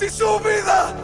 y su vida.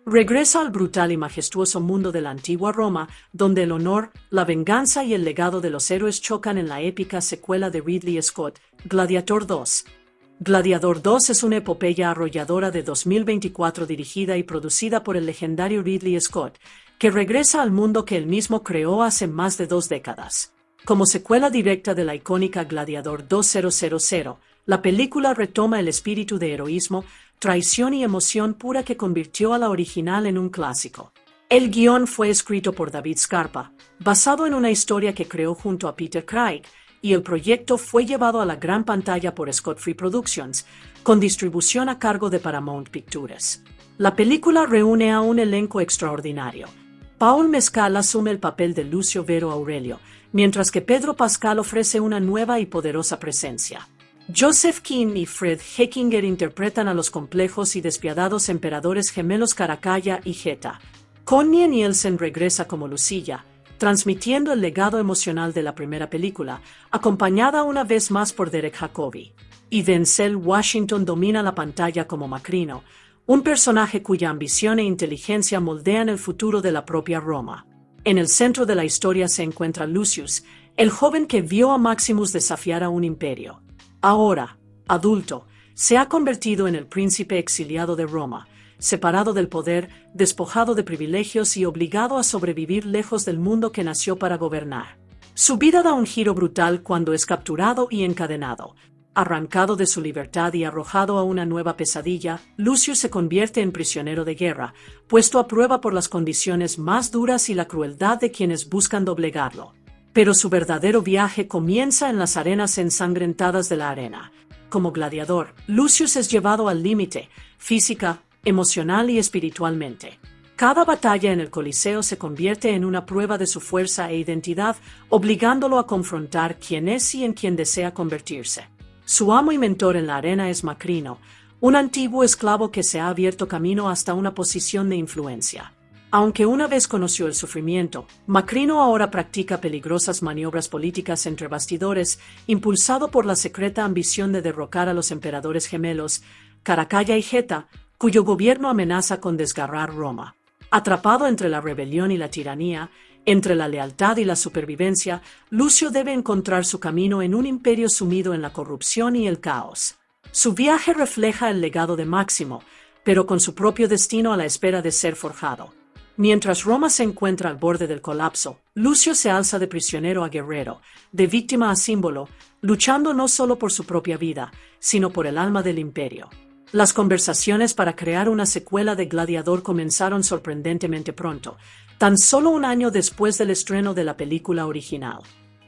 Regresa al brutal y majestuoso mundo de la antigua Roma, donde el honor, la venganza y el legado de los héroes chocan en la épica secuela de Ridley Scott, Gladiator II. Gladiador II es una epopeya arrolladora de 2024 dirigida y producida por el legendario Ridley Scott, que regresa al mundo que él mismo creó hace más de 2 décadas. Como secuela directa de la icónica Gladiador 2000, la película retoma el espíritu de heroísmo, traición y emoción pura que convirtió a la original en un clásico. El guión fue escrito por David Scarpa, basado en una historia que creó junto a Peter Craig, y el proyecto fue llevado a la gran pantalla por Scott Free Productions, con distribución a cargo de Paramount Pictures. La película reúne a un elenco extraordinario. Paul Mescal asume el papel de Lucio Vero Aurelio, mientras que Pedro Pascal ofrece una nueva y poderosa presencia. Joseph King y Fred Heckinger interpretan a los complejos y despiadados emperadores gemelos Caracalla y Geta. Connie Nielsen regresa como Lucilla, transmitiendo el legado emocional de la primera película, acompañada una vez más por Derek Jacobi. Y Denzel Washington domina la pantalla como Macrino, un personaje cuya ambición e inteligencia moldean el futuro de la propia Roma. En el centro de la historia se encuentra Lucius, el joven que vio a Maximus desafiar a un imperio. Ahora, adulto, se ha convertido en el príncipe exiliado de Roma, separado del poder, despojado de privilegios y obligado a sobrevivir lejos del mundo que nació para gobernar. Su vida da un giro brutal cuando es capturado y encadenado. Arrancado de su libertad y arrojado a una nueva pesadilla, Lucius se convierte en prisionero de guerra, puesto a prueba por las condiciones más duras y la crueldad de quienes buscan doblegarlo. Pero su verdadero viaje comienza en las arenas ensangrentadas de la arena. Como gladiador, Lucius es llevado al límite, física, emocional y espiritualmente. Cada batalla en el Coliseo se convierte en una prueba de su fuerza e identidad, obligándolo a confrontar quién es y en quién desea convertirse. Su amo y mentor en la arena es Macrino, un antiguo esclavo que se ha abierto camino hasta una posición de influencia. Aunque una vez conoció el sufrimiento, Macrino ahora practica peligrosas maniobras políticas entre bastidores, impulsado por la secreta ambición de derrocar a los emperadores gemelos, Caracalla y Geta, cuyo gobierno amenaza con desgarrar Roma. Atrapado entre la rebelión y la tiranía, entre la lealtad y la supervivencia, Lucio debe encontrar su camino en un imperio sumido en la corrupción y el caos. Su viaje refleja el legado de Máximo, pero con su propio destino a la espera de ser forjado. Mientras Roma se encuentra al borde del colapso, Lucio se alza de prisionero a guerrero, de víctima a símbolo, luchando no solo por su propia vida, sino por el alma del imperio. Las conversaciones para crear una secuela de Gladiador comenzaron sorprendentemente pronto, tan solo un año después del estreno de la película original.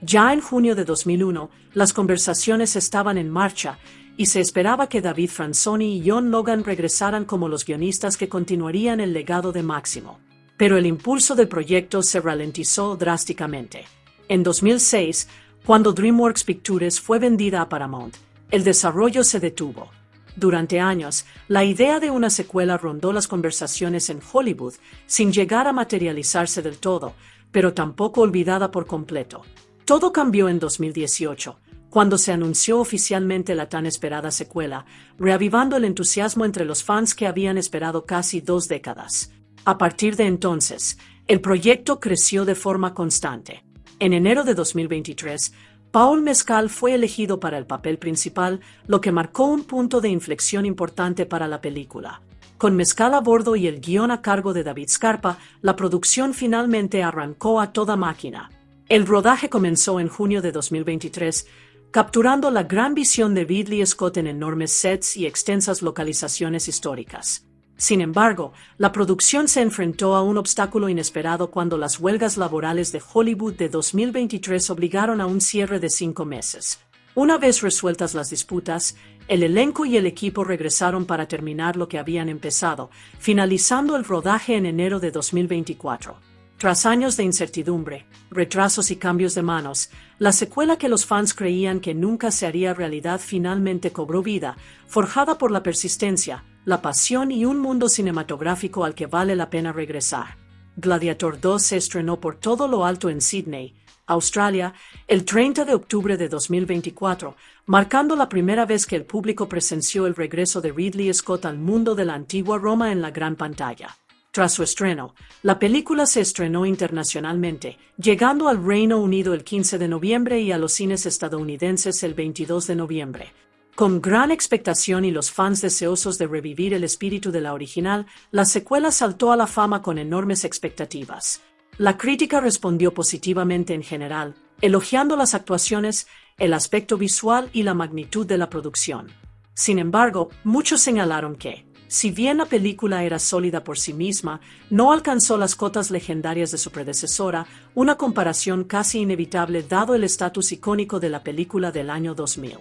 Ya en junio de 2001, las conversaciones estaban en marcha y se esperaba que David Franzoni y John Logan regresaran como los guionistas que continuarían el legado de Máximo. Pero el impulso del proyecto se ralentizó drásticamente. En 2006, cuando DreamWorks Pictures fue vendida a Paramount, el desarrollo se detuvo. Durante años, la idea de una secuela rondó las conversaciones en Hollywood, sin llegar a materializarse del todo, pero tampoco olvidada por completo. Todo cambió en 2018, cuando se anunció oficialmente la tan esperada secuela, reavivando el entusiasmo entre los fans que habían esperado casi 2 décadas. A partir de entonces, el proyecto creció de forma constante. En enero de 2023, Paul Mescal fue elegido para el papel principal, lo que marcó un punto de inflexión importante para la película. Con Mescal a bordo y el guión a cargo de David Scarpa, la producción finalmente arrancó a toda máquina. El rodaje comenzó en junio de 2023, capturando la gran visión de Ridley Scott en enormes sets y extensas localizaciones históricas. Sin embargo, la producción se enfrentó a un obstáculo inesperado cuando las huelgas laborales de Hollywood de 2023 obligaron a un cierre de 5 meses. Una vez resueltas las disputas, el elenco y el equipo regresaron para terminar lo que habían empezado, finalizando el rodaje en enero de 2024. Tras años de incertidumbre, retrasos y cambios de manos, la secuela que los fans creían que nunca se haría realidad finalmente cobró vida, forjada por la persistencia, la pasión y un mundo cinematográfico al que vale la pena regresar. Gladiator 2 se estrenó por todo lo alto en Sydney, Australia, el 30 de octubre de 2024, marcando la primera vez que el público presenció el regreso de Ridley Scott al mundo de la antigua Roma en la gran pantalla. Tras su estreno, la película se estrenó internacionalmente, llegando al Reino Unido el 15 de noviembre y a los cines estadounidenses el 22 de noviembre. Con gran expectación y los fans deseosos de revivir el espíritu de la original, la secuela saltó a la fama con enormes expectativas. La crítica respondió positivamente en general, elogiando las actuaciones, el aspecto visual y la magnitud de la producción. Sin embargo, muchos señalaron que, si bien la película era sólida por sí misma, no alcanzó las cotas legendarias de su predecesora, una comparación casi inevitable dado el estatus icónico de la película del año 2000.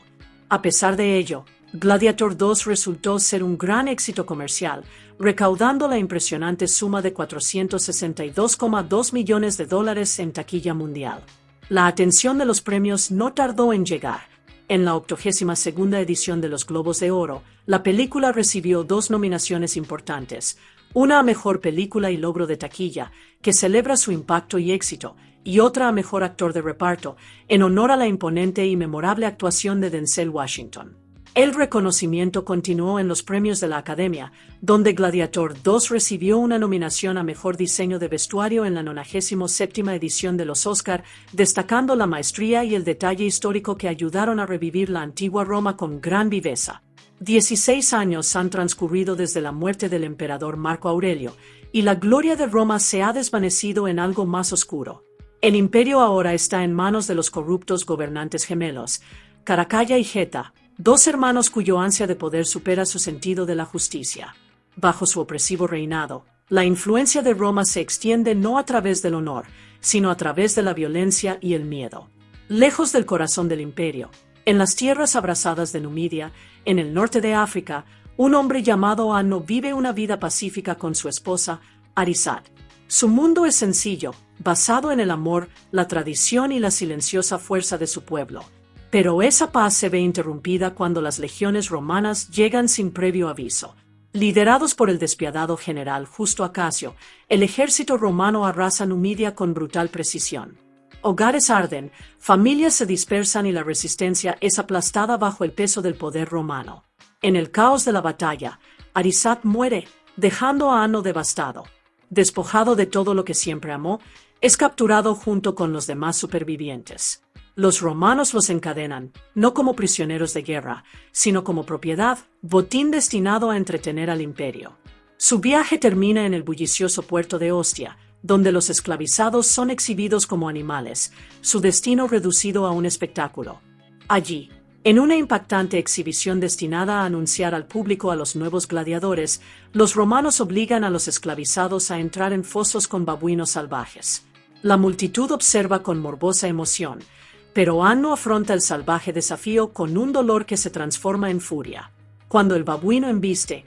A pesar de ello, Gladiator 2 resultó ser un gran éxito comercial, recaudando la impresionante suma de $462,2 millones en taquilla mundial. La atención de los premios no tardó en llegar. En la 82ª edición de los Globos de Oro, la película recibió 2 nominaciones importantes, una a Mejor Película y Logro de Taquilla, que celebra su impacto y éxito, y otra a Mejor Actor de Reparto, en honor a la imponente y memorable actuación de Denzel Washington. El reconocimiento continuó en los premios de la Academia, donde Gladiator 2 recibió una nominación a Mejor Diseño de Vestuario en la 97ª edición de los Oscar, destacando la maestría y el detalle histórico que ayudaron a revivir la antigua Roma con gran viveza. 16 años han transcurrido desde la muerte del emperador Marco Aurelio, y la gloria de Roma se ha desvanecido en algo más oscuro. El imperio ahora está en manos de los corruptos gobernantes gemelos, Caracalla y Geta, 2 hermanos cuyo ansia de poder supera su sentido de la justicia. Bajo su opresivo reinado, la influencia de Roma se extiende no a través del honor, sino a través de la violencia y el miedo. Lejos del corazón del imperio, en las tierras abrasadas de Numidia, en el norte de África, un hombre llamado Anno vive una vida pacífica con su esposa, Arisat. Su mundo es sencillo, basado en el amor, la tradición y la silenciosa fuerza de su pueblo. Pero esa paz se ve interrumpida cuando las legiones romanas llegan sin previo aviso. Liderados por el despiadado general Justo Acacio, el ejército romano arrasa Numidia con brutal precisión. Hogares arden, familias se dispersan y la resistencia es aplastada bajo el peso del poder romano. En el caos de la batalla, Arisat muere, dejando a Anno devastado. Despojado de todo lo que siempre amó, es capturado junto con los demás supervivientes. Los romanos los encadenan, no como prisioneros de guerra, sino como propiedad, botín destinado a entretener al imperio. Su viaje termina en el bullicioso puerto de Ostia, donde los esclavizados son exhibidos como animales, su destino reducido a un espectáculo. Allí, en una impactante exhibición destinada a anunciar al público a los nuevos gladiadores, los romanos obligan a los esclavizados a entrar en fosos con babuinos salvajes. La multitud observa con morbosa emoción, pero Anno afronta el salvaje desafío con un dolor que se transforma en furia. Cuando el babuino embiste,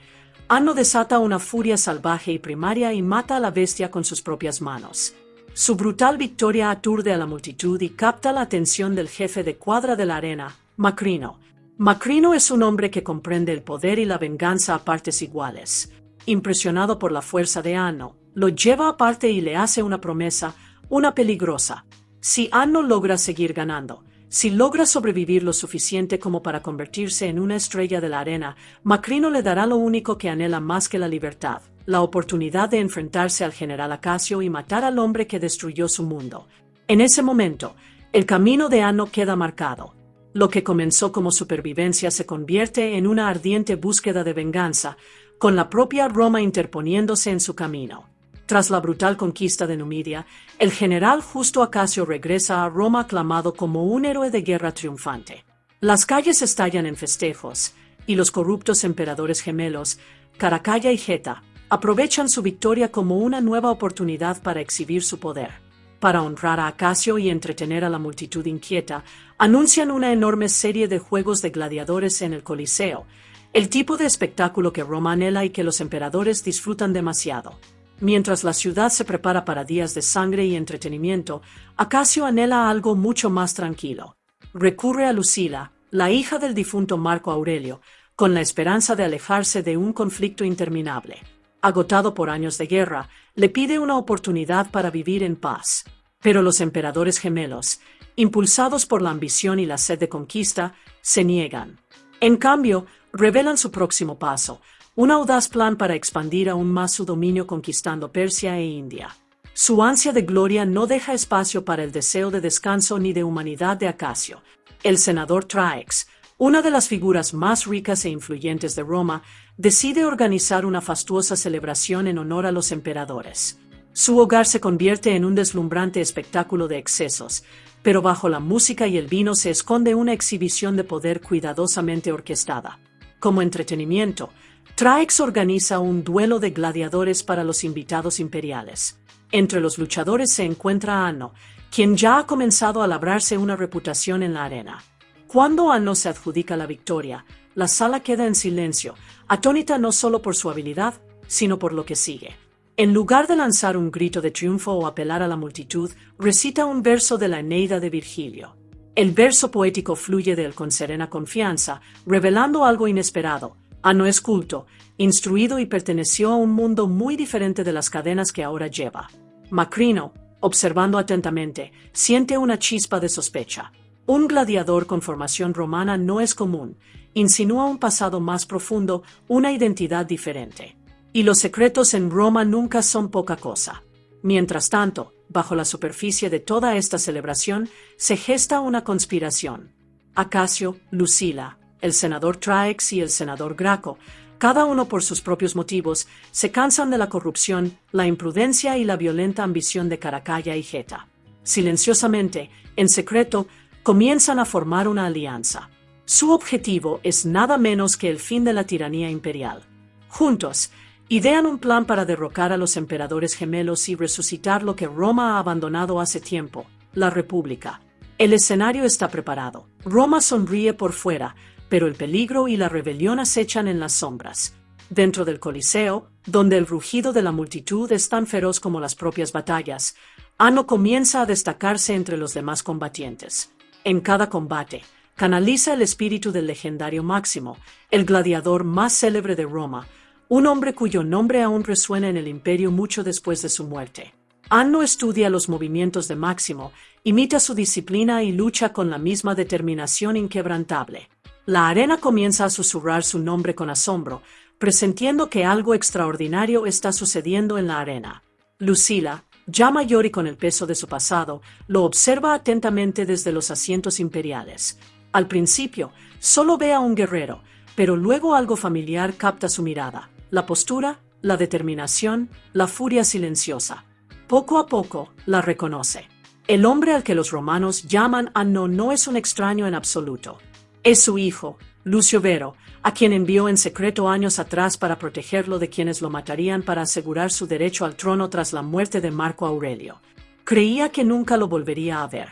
Anno desata una furia salvaje y primaria y mata a la bestia con sus propias manos. Su brutal victoria aturde a la multitud y capta la atención del jefe de cuadra de la arena, Macrino. Macrino es un hombre que comprende el poder y la venganza a partes iguales. Impresionado por la fuerza de Anno, lo lleva aparte y le hace una promesa, una peligrosa. Si Anno logra seguir ganando, si logra sobrevivir lo suficiente como para convertirse en una estrella de la arena, Macrino le dará lo único que anhela más que la libertad, la oportunidad de enfrentarse al general Acasio y matar al hombre que destruyó su mundo. En ese momento, el camino de Anno queda marcado. Lo que comenzó como supervivencia se convierte en una ardiente búsqueda de venganza, con la propia Roma interponiéndose en su camino. Tras la brutal conquista de Numidia, el general Justo Acasio regresa a Roma aclamado como un héroe de guerra triunfante. Las calles estallan en festejos, y los corruptos emperadores gemelos, Caracalla y Geta, aprovechan su victoria como una nueva oportunidad para exhibir su poder. Para honrar a Acasio y entretener a la multitud inquieta, anuncian una enorme serie de juegos de gladiadores en el Coliseo, el tipo de espectáculo que Roma anhela y que los emperadores disfrutan demasiado. Mientras la ciudad se prepara para días de sangre y entretenimiento, Acasio anhela algo mucho más tranquilo. Recurre a Lucila, la hija del difunto Marco Aurelio, con la esperanza de alejarse de un conflicto interminable. Agotado por años de guerra, le pide una oportunidad para vivir en paz. Pero los emperadores gemelos, impulsados por la ambición y la sed de conquista, se niegan. En cambio, revelan su próximo paso, un audaz plan para expandir aún más su dominio conquistando Persia e India. Su ansia de gloria no deja espacio para el deseo de descanso ni de humanidad de Acasio. El senador Traex, una de las figuras más ricas e influyentes de Roma, decide organizar una fastuosa celebración en honor a los emperadores. Su hogar se convierte en un deslumbrante espectáculo de excesos, pero bajo la música y el vino se esconde una exhibición de poder cuidadosamente orquestada. Como entretenimiento, Traex organiza un duelo de gladiadores para los invitados imperiales. Entre los luchadores se encuentra Anno, quien ya ha comenzado a labrarse una reputación en la arena. Cuando Anno se adjudica la victoria, la sala queda en silencio, atónita no solo por su habilidad, sino por lo que sigue. En lugar de lanzar un grito de triunfo o apelar a la multitud, recita un verso de la Eneida de Virgilio. El verso poético fluye de él con serena confianza, revelando algo inesperado. Anno es culto, instruido y perteneció a un mundo muy diferente de las cadenas que ahora lleva. Macrino, observando atentamente, siente una chispa de sospecha. Un gladiador con formación romana no es común, insinúa un pasado más profundo, una identidad diferente. Y los secretos en Roma nunca son poca cosa. Mientras tanto, bajo la superficie de toda esta celebración, se gesta una conspiración. Acasio, Lucila, el senador Traex y el senador Graco, cada uno por sus propios motivos, se cansan de la corrupción, la imprudencia y la violenta ambición de Caracalla y Geta. Silenciosamente, en secreto, comienzan a formar una alianza. Su objetivo es nada menos que el fin de la tiranía imperial. Juntos, idean un plan para derrocar a los emperadores gemelos y resucitar lo que Roma ha abandonado hace tiempo, la República. El escenario está preparado. Roma sonríe por fuera, pero el peligro y la rebelión acechan en las sombras. Dentro del Coliseo, donde el rugido de la multitud es tan feroz como las propias batallas, Anno comienza a destacarse entre los demás combatientes. En cada combate, canaliza el espíritu del legendario Máximo, el gladiador más célebre de Roma, un hombre cuyo nombre aún resuena en el imperio mucho después de su muerte. Anno estudia los movimientos de Máximo, imita su disciplina y lucha con la misma determinación inquebrantable. La arena comienza a susurrar su nombre con asombro, presintiendo que algo extraordinario está sucediendo en la arena. Lucila, ya mayor y con el peso de su pasado, lo observa atentamente desde los asientos imperiales. Al principio, solo ve a un guerrero, pero luego algo familiar capta su mirada. La postura, la determinación, la furia silenciosa. Poco a poco, la reconoce. El hombre al que los romanos llaman Anno no es un extraño en absoluto. Es su hijo, Lucio Vero, a quien envió en secreto años atrás para protegerlo de quienes lo matarían para asegurar su derecho al trono tras la muerte de Marco Aurelio. Creía que nunca lo volvería a ver.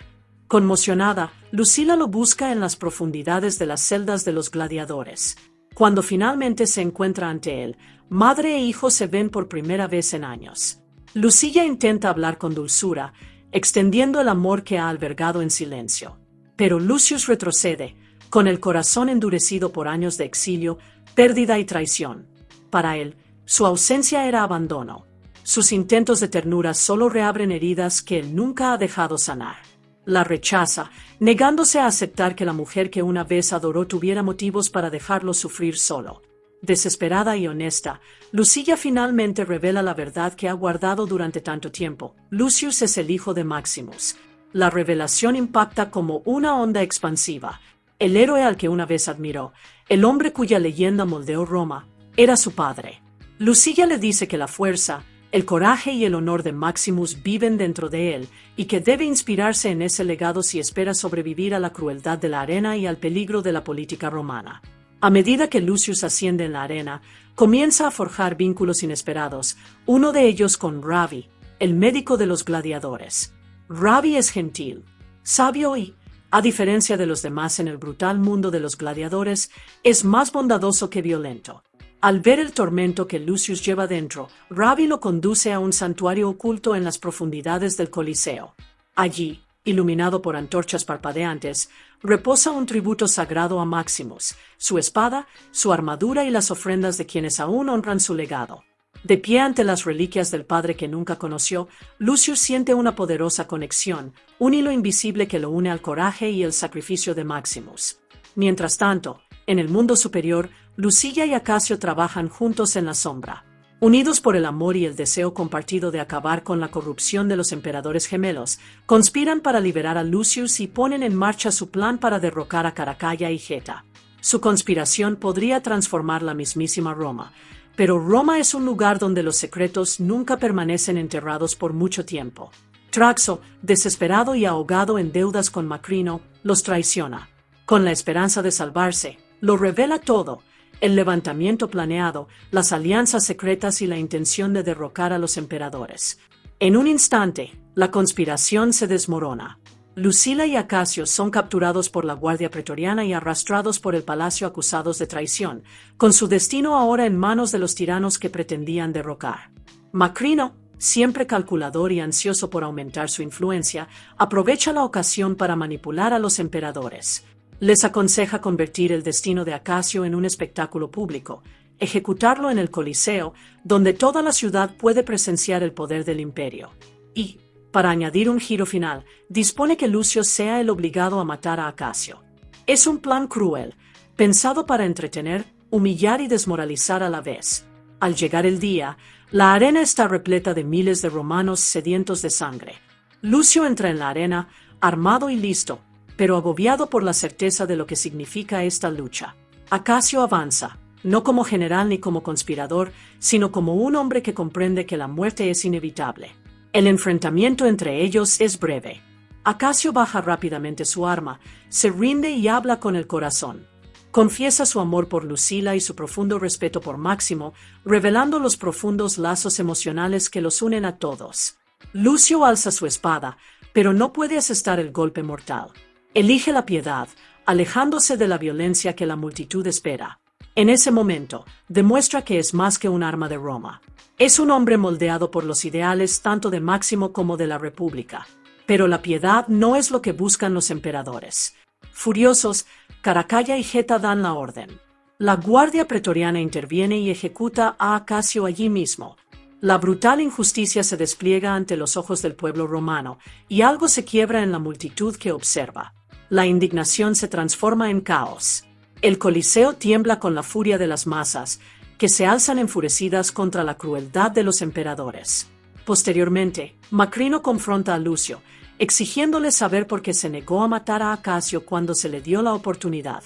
Conmocionada, Lucila lo busca en las profundidades de las celdas de los gladiadores. Cuando finalmente se encuentra ante él, madre e hijo se ven por primera vez en años. Lucilla intenta hablar con dulzura, extendiendo el amor que ha albergado en silencio. Pero Lucius retrocede, con el corazón endurecido por años de exilio, pérdida y traición. Para él, su ausencia era abandono. Sus intentos de ternura solo reabren heridas que él nunca ha dejado sanar. La rechaza, negándose a aceptar que la mujer que una vez adoró tuviera motivos para dejarlo sufrir solo. Desesperada y honesta, Lucilla finalmente revela la verdad que ha guardado durante tanto tiempo. Lucius es el hijo de Maximus. La revelación impacta como una onda expansiva. El héroe al que una vez admiró, el hombre cuya leyenda moldeó Roma, era su padre. Lucilla le dice que la fuerza, el coraje y el honor de Maximus viven dentro de él y que debe inspirarse en ese legado si espera sobrevivir a la crueldad de la arena y al peligro de la política romana. A medida que Lucius asciende en la arena, comienza a forjar vínculos inesperados, uno de ellos con Ravi, el médico de los gladiadores. Ravi es gentil, sabio y, a diferencia de los demás en el brutal mundo de los gladiadores, es más bondadoso que violento. Al ver el tormento que Lucius lleva dentro, Ravi lo conduce a un santuario oculto en las profundidades del Coliseo. Allí, iluminado por antorchas parpadeantes, reposa un tributo sagrado a Maximus, su espada, su armadura y las ofrendas de quienes aún honran su legado. De pie ante las reliquias del padre que nunca conoció, Lucius siente una poderosa conexión, un hilo invisible que lo une al coraje y el sacrificio de Maximus. Mientras tanto, en el mundo superior, Lucilla y Acacio trabajan juntos en la sombra. Unidos por el amor y el deseo compartido de acabar con la corrupción de los emperadores gemelos, conspiran para liberar a Lucius y ponen en marcha su plan para derrocar a Caracalla y Geta. Su conspiración podría transformar la mismísima Roma, pero Roma es un lugar donde los secretos nunca permanecen enterrados por mucho tiempo. Traxo, desesperado y ahogado en deudas con Macrino, los traiciona. Con la esperanza de salvarse, lo revela todo: el levantamiento planeado, las alianzas secretas y la intención de derrocar a los emperadores. En un instante, la conspiración se desmorona. Lucila y Acacio son capturados por la Guardia Pretoriana y arrastrados por el palacio acusados de traición, con su destino ahora en manos de los tiranos que pretendían derrocar. Macrino, siempre calculador y ansioso por aumentar su influencia, aprovecha la ocasión para manipular a los emperadores. Les aconseja convertir el destino de Acacio en un espectáculo público, ejecutarlo en el Coliseo, donde toda la ciudad puede presenciar el poder del imperio. Y, para añadir un giro final, dispone que Lucio sea el obligado a matar a Acacio. Es un plan cruel, pensado para entretener, humillar y desmoralizar a la vez. Al llegar el día, la arena está repleta de miles de romanos sedientos de sangre. Lucio entra en la arena, armado y listo, pero agobiado por la certeza de lo que significa esta lucha. Acacio avanza, no como general ni como conspirador, sino como un hombre que comprende que la muerte es inevitable. El enfrentamiento entre ellos es breve. Acacio baja rápidamente su arma, se rinde y habla con el corazón. Confiesa su amor por Lucila y su profundo respeto por Máximo, revelando los profundos lazos emocionales que los unen a todos. Lucio alza su espada, pero no puede asestar el golpe mortal. Elige la piedad, alejándose de la violencia que la multitud espera. En ese momento, demuestra que es más que un arma de Roma. Es un hombre moldeado por los ideales tanto de Máximo como de la República. Pero la piedad no es lo que buscan los emperadores. Furiosos, Caracalla y Geta dan la orden. La Guardia Pretoriana interviene y ejecuta a Acacio allí mismo. La brutal injusticia se despliega ante los ojos del pueblo romano, y algo se quiebra en la multitud que observa. La indignación se transforma en caos. El Coliseo tiembla con la furia de las masas, que se alzan enfurecidas contra la crueldad de los emperadores. Posteriormente, Macrino confronta a Lucio, exigiéndole saber por qué se negó a matar a Acacio cuando se le dio la oportunidad.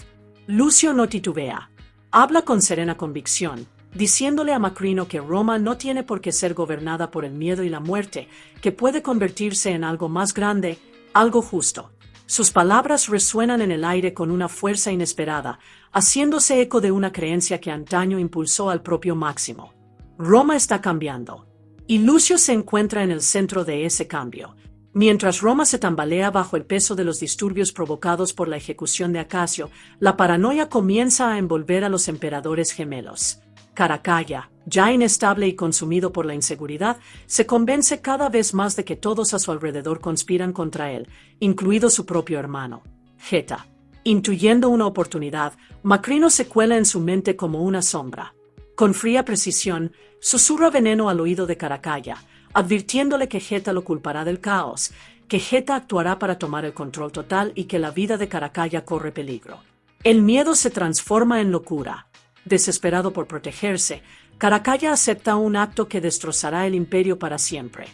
Lucio no titubea. Habla con serena convicción. diciéndole a Macrino que Roma no tiene por qué ser gobernada por el miedo y la muerte, que puede convertirse en algo más grande, algo justo. Sus palabras resuenan en el aire con una fuerza inesperada, haciéndose eco de una creencia que antaño impulsó al propio Máximo. Roma está cambiando. Y Lucio se encuentra en el centro de ese cambio. Mientras Roma se tambalea bajo el peso de los disturbios provocados por la ejecución de Acacio, la paranoia comienza a envolver a los emperadores gemelos. Caracalla, ya inestable y consumido por la inseguridad, se convence cada vez más de que todos a su alrededor conspiran contra él, incluido su propio hermano, Geta. Intuyendo una oportunidad, Macrino se cuela en su mente como una sombra. Con fría precisión, susurra veneno al oído de Caracalla, advirtiéndole que Geta lo culpará del caos, que Geta actuará para tomar el control total y que la vida de Caracalla corre peligro. El miedo se transforma en locura. Desesperado por protegerse, Caracalla acepta un acto que destrozará el imperio para siempre.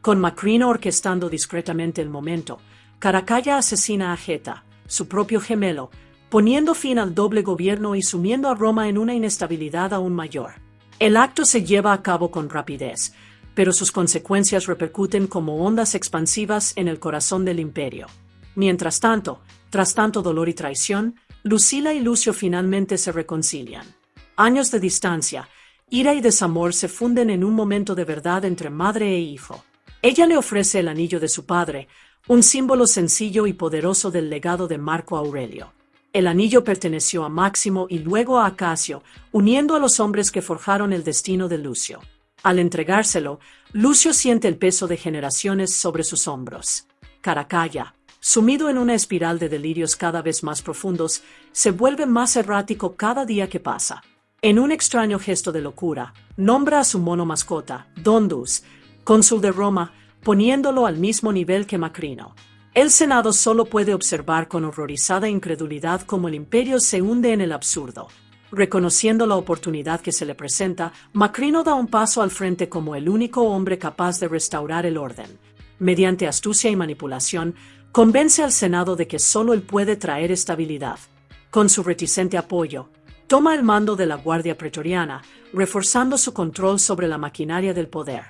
Con Macrino orquestando discretamente el momento, Caracalla asesina a Geta, su propio gemelo, poniendo fin al doble gobierno y sumiendo a Roma en una inestabilidad aún mayor. El acto se lleva a cabo con rapidez, pero sus consecuencias repercuten como ondas expansivas en el corazón del imperio. Mientras tanto, tras tanto dolor y traición, Lucila y Lucio finalmente se reconcilian. Años de distancia, ira y desamor se funden en un momento de verdad entre madre e hijo. Ella le ofrece el anillo de su padre, un símbolo sencillo y poderoso del legado de Marco Aurelio. El anillo perteneció a Máximo y luego a Acacio, uniendo a los hombres que forjaron el destino de Lucio. Al entregárselo, Lucio siente el peso de generaciones sobre sus hombros. Caracalla, sumido en una espiral de delirios cada vez más profundos, se vuelve más errático cada día que pasa. En un extraño gesto de locura, nombra a su mono mascota, Dondus, cónsul de Roma, poniéndolo al mismo nivel que Macrino. El Senado solo puede observar con horrorizada incredulidad cómo el imperio se hunde en el absurdo. Reconociendo la oportunidad que se le presenta, Macrino da un paso al frente como el único hombre capaz de restaurar el orden. Mediante astucia y manipulación, convence al Senado de que solo él puede traer estabilidad. Con su reticente apoyo, toma el mando de la Guardia Pretoriana, reforzando su control sobre la maquinaria del poder.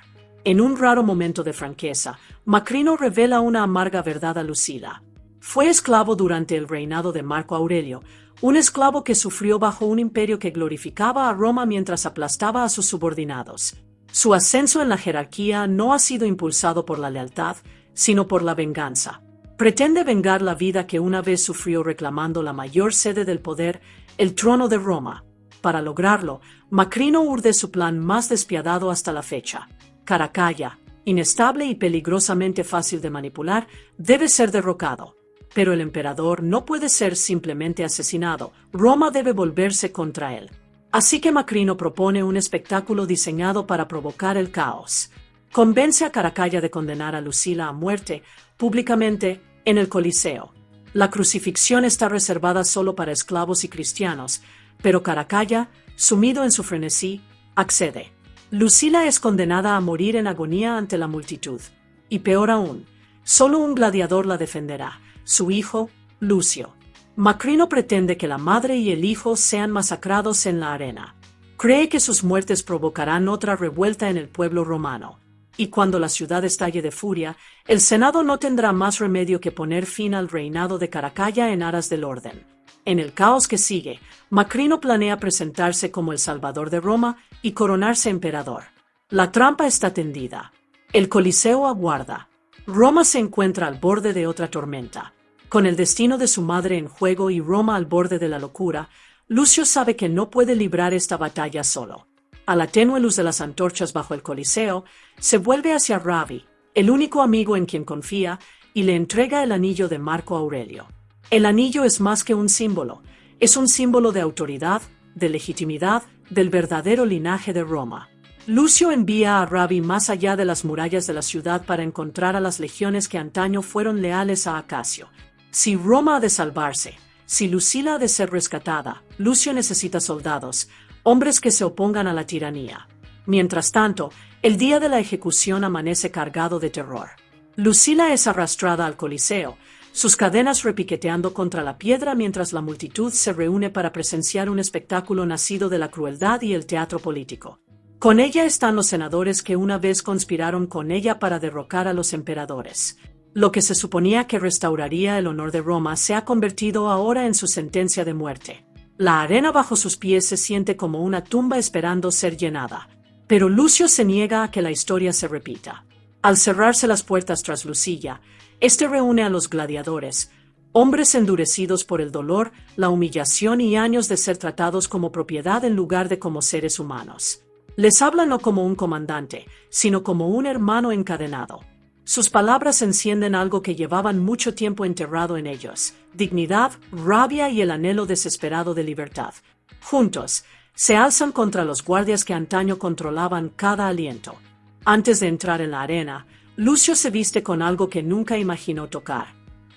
En un raro momento de franqueza, Macrino revela una amarga verdad a Lucila. Fue esclavo durante el reinado de Marco Aurelio, un esclavo que sufrió bajo un imperio que glorificaba a Roma mientras aplastaba a sus subordinados. Su ascenso en la jerarquía no ha sido impulsado por la lealtad, sino por la venganza. Pretende vengar la vida que una vez sufrió reclamando la mayor sede del poder, el trono de Roma. Para lograrlo, Macrino urde su plan más despiadado hasta la fecha. Caracalla, inestable y peligrosamente fácil de manipular, debe ser derrocado. Pero el emperador no puede ser simplemente asesinado, Roma debe volverse contra él. Así que Macrino propone un espectáculo diseñado para provocar el caos. Convence a Caracalla de condenar a Lucila a muerte, públicamente, en el Coliseo. La crucifixión está reservada solo para esclavos y cristianos, pero Caracalla, sumido en su frenesí, accede. Lucila es condenada a morir en agonía ante la multitud. Y peor aún, solo un gladiador la defenderá, su hijo, Lucio. Macrino pretende que la madre y el hijo sean masacrados en la arena. Cree que sus muertes provocarán otra revuelta en el pueblo romano. Y cuando la ciudad estalle de furia, el Senado no tendrá más remedio que poner fin al reinado de Caracalla en aras del orden. En el caos que sigue, Macrino planea presentarse como el salvador de Roma y coronarse emperador. La trampa está tendida. El Coliseo aguarda. Roma se encuentra al borde de otra tormenta. Con el destino de su madre en juego y Roma al borde de la locura, Lucio sabe que no puede librar esta batalla solo. A la tenue luz de las antorchas bajo el Coliseo, se vuelve hacia Ravi, el único amigo en quien confía, y le entrega el anillo de Marco Aurelio. El anillo es más que un símbolo, es un símbolo de autoridad, de legitimidad, del verdadero linaje de Roma. Lucio envía a Ravi más allá de las murallas de la ciudad para encontrar a las legiones que antaño fueron leales a Acacio. Si Roma ha de salvarse, si Lucila ha de ser rescatada, Lucio necesita soldados, hombres que se opongan a la tiranía. Mientras tanto, el día de la ejecución amanece cargado de terror. Lucila es arrastrada al Coliseo, sus cadenas repiqueteando contra la piedra mientras la multitud se reúne para presenciar un espectáculo nacido de la crueldad y el teatro político. Con ella están los senadores que una vez conspiraron con ella para derrocar a los emperadores. Lo que se suponía que restauraría el honor de Roma se ha convertido ahora en su sentencia de muerte. La arena bajo sus pies se siente como una tumba esperando ser llenada. Pero Lucio se niega a que la historia se repita. Al cerrarse las puertas tras Lucilla, este reúne a los gladiadores, hombres endurecidos por el dolor, la humillación y años de ser tratados como propiedad en lugar de como seres humanos. Les habla no como un comandante, sino como un hermano encadenado. Sus palabras encienden algo que llevaban mucho tiempo enterrado en ellos: dignidad, rabia y el anhelo desesperado de libertad. Juntos, se alzan contra los guardias que antaño controlaban cada aliento. Antes de entrar en la arena, Lucio se viste con algo que nunca imaginó tocar: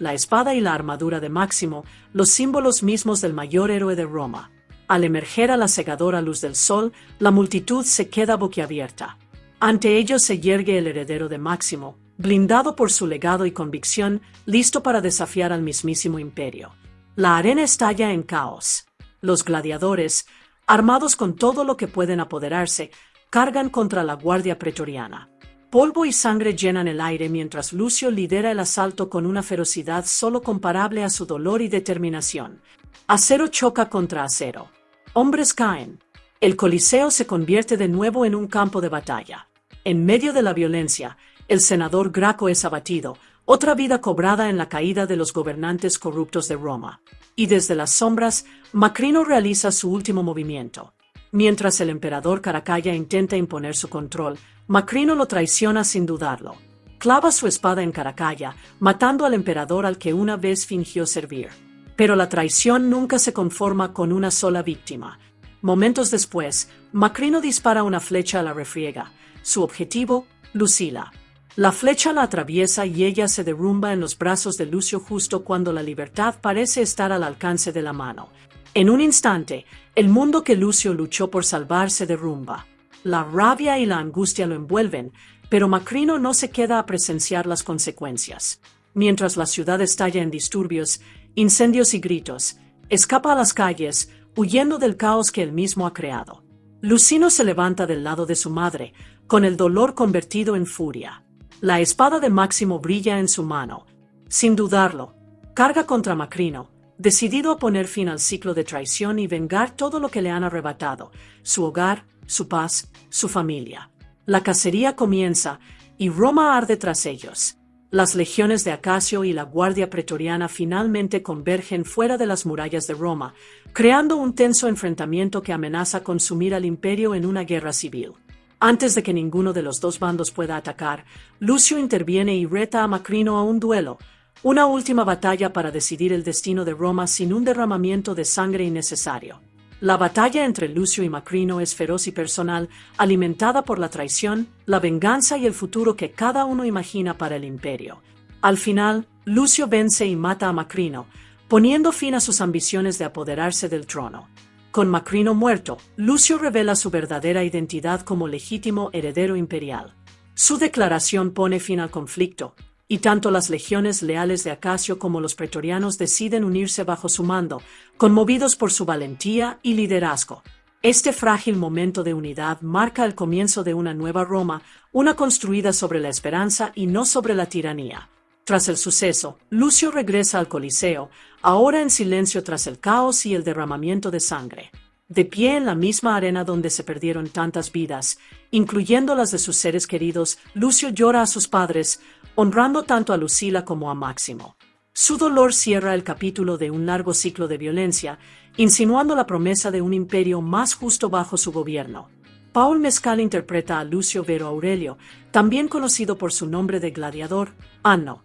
la espada y la armadura de Máximo, los símbolos mismos del mayor héroe de Roma. Al emerger a la cegadora luz del sol, la multitud se queda boquiabierta. Ante ellos se yergue el heredero de Máximo, blindado por su legado y convicción, listo para desafiar al mismísimo imperio. La arena estalla en caos. Los gladiadores, armados con todo lo que pueden apoderarse, cargan contra la guardia pretoriana. Polvo y sangre llenan el aire mientras Lucio lidera el asalto con una ferocidad solo comparable a su dolor y determinación. Acero choca contra acero. Hombres caen. El Coliseo se convierte de nuevo en un campo de batalla. En medio de la violencia, el senador Graco es abatido, otra vida cobrada en la caída de los gobernantes corruptos de Roma. Y desde las sombras, Macrino realiza su último movimiento. Mientras el emperador Caracalla intenta imponer su control, Macrino lo traiciona sin dudarlo. Clava su espada en Caracalla, matando al emperador al que una vez fingió servir. Pero la traición nunca se conforma con una sola víctima. Momentos después, Macrino dispara una flecha a la refriega. Su objetivo, Lucila. La flecha la atraviesa y ella se derrumba en los brazos de Lucio justo cuando la libertad parece estar al alcance de la mano. En un instante, el mundo que Lucio luchó por salvar se derrumba. La rabia y la angustia lo envuelven, pero Macrino no se queda a presenciar las consecuencias. Mientras la ciudad estalla en disturbios, incendios y gritos, escapa a las calles, huyendo del caos que él mismo ha creado. Lucino se levanta del lado de su madre, con el dolor convertido en furia. La espada de Máximo brilla en su mano. Sin dudarlo, carga contra Macrino, decidido a poner fin al ciclo de traición y vengar todo lo que le han arrebatado: su hogar, su paz, su familia. La cacería comienza, y Roma arde tras ellos. Las legiones de Acacio y la guardia pretoriana finalmente convergen fuera de las murallas de Roma, creando un tenso enfrentamiento que amenaza consumir al imperio en una guerra civil. Antes de que ninguno de los dos bandos pueda atacar, Lucio interviene y reta a Macrino a un duelo, una última batalla para decidir el destino de Roma sin un derramamiento de sangre innecesario. La batalla entre Lucio y Macrino es feroz y personal, alimentada por la traición, la venganza y el futuro que cada uno imagina para el imperio. Al final, Lucio vence y mata a Macrino, poniendo fin a sus ambiciones de apoderarse del trono. Con Macrino muerto, Lucio revela su verdadera identidad como legítimo heredero imperial. Su declaración pone fin al conflicto, y tanto las legiones leales de Acacio como los pretorianos deciden unirse bajo su mando, conmovidos por su valentía y liderazgo. Este frágil momento de unidad marca el comienzo de una nueva Roma, una construida sobre la esperanza y no sobre la tiranía. Tras el suceso, Lucio regresa al Coliseo, ahora en silencio tras el caos y el derramamiento de sangre. De pie en la misma arena donde se perdieron tantas vidas, incluyendo las de sus seres queridos, Lucio llora a sus padres, honrando tanto a Lucila como a Máximo. Su dolor cierra el capítulo de un largo ciclo de violencia, insinuando la promesa de un imperio más justo bajo su gobierno. Paul Mescal interpreta a Lucio Vero Aurelio, también conocido por su nombre de gladiador, Anno.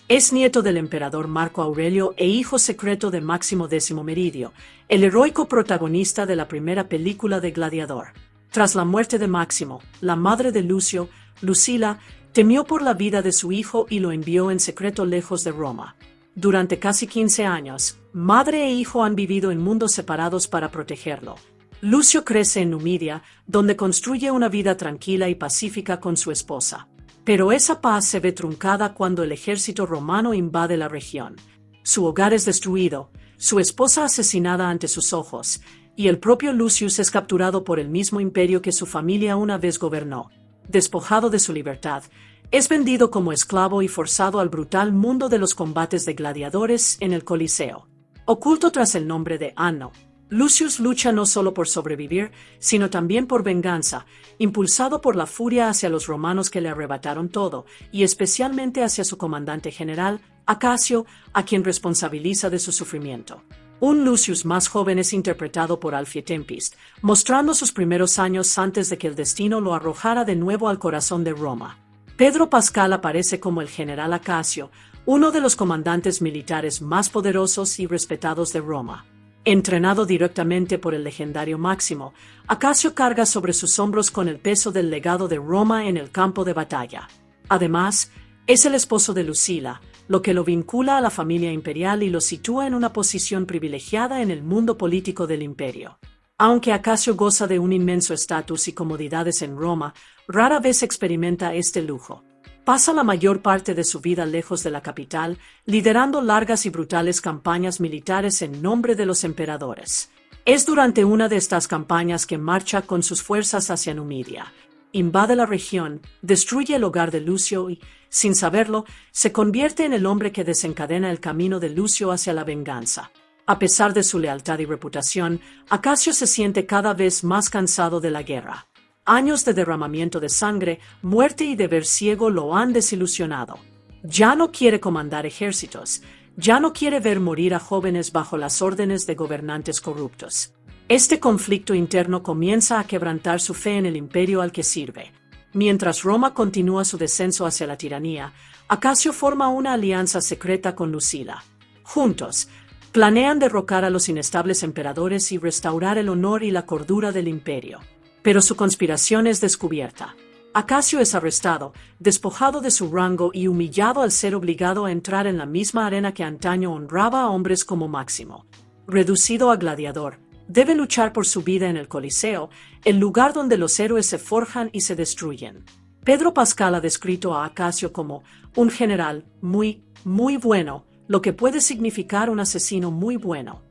Es nieto del emperador Marco Aurelio e hijo secreto de Máximo X Meridio, el heroico protagonista de la primera película de Gladiador. Tras la muerte de Máximo, la madre de Lucio, Lucila, temió por la vida de su hijo y lo envió en secreto lejos de Roma. Durante casi 15 años, madre e hijo han vivido en mundos separados para protegerlo. Lucio crece en Numidia, donde construye una vida tranquila y pacífica con su esposa. Pero esa paz se ve truncada cuando el ejército romano invade la región. Su hogar es destruido, su esposa asesinada ante sus ojos, y el propio Lucius es capturado por el mismo imperio que su familia una vez gobernó. Despojado de su libertad, es vendido como esclavo y forzado al brutal mundo de los combates de gladiadores en el Coliseo. Oculto tras el nombre de Anno, Lucius lucha no solo por sobrevivir, sino también por venganza, impulsado por la furia hacia los romanos que le arrebataron todo, y especialmente hacia su comandante general, Acasio, a quien responsabiliza de su sufrimiento. Un Lucius más joven es interpretado por Alfie Tempest, mostrando sus primeros años antes de que el destino lo arrojara de nuevo al corazón de Roma. Pedro Pascal aparece como el general Acasio, uno de los comandantes militares más poderosos y respetados de Roma. Entrenado directamente por el legendario Máximo, Acasio carga sobre sus hombros con el peso del legado de Roma en el campo de batalla. Además, es el esposo de Lucila, lo que lo vincula a la familia imperial y lo sitúa en una posición privilegiada en el mundo político del imperio. Aunque Acasio goza de un inmenso estatus y comodidades en Roma, rara vez experimenta este lujo. Pasa la mayor parte de su vida lejos de la capital, liderando largas y brutales campañas militares en nombre de los emperadores. Es durante una de estas campañas que marcha con sus fuerzas hacia Numidia. Invade la región, destruye el hogar de Lucio y, sin saberlo, se convierte en el hombre que desencadena el camino de Lucio hacia la venganza. A pesar de su lealtad y reputación, Acasio se siente cada vez más cansado de la guerra. Años de derramamiento de sangre, muerte y deber ciego lo han desilusionado. Ya no quiere comandar ejércitos, ya no quiere ver morir a jóvenes bajo las órdenes de gobernantes corruptos. Este conflicto interno comienza a quebrantar su fe en el imperio al que sirve. Mientras Roma continúa su descenso hacia la tiranía, Acasio forma una alianza secreta con Lucila. Juntos, planean derrocar a los inestables emperadores y restaurar el honor y la cordura del imperio. Pero su conspiración es descubierta. Acasio es arrestado, despojado de su rango y humillado al ser obligado a entrar en la misma arena que antaño honraba a hombres como Máximo. Reducido a gladiador, debe luchar por su vida en el Coliseo, el lugar donde los héroes se forjan y se destruyen. Pedro Pascal ha descrito a Acasio como un general muy bueno, lo que puede significar un asesino muy bueno.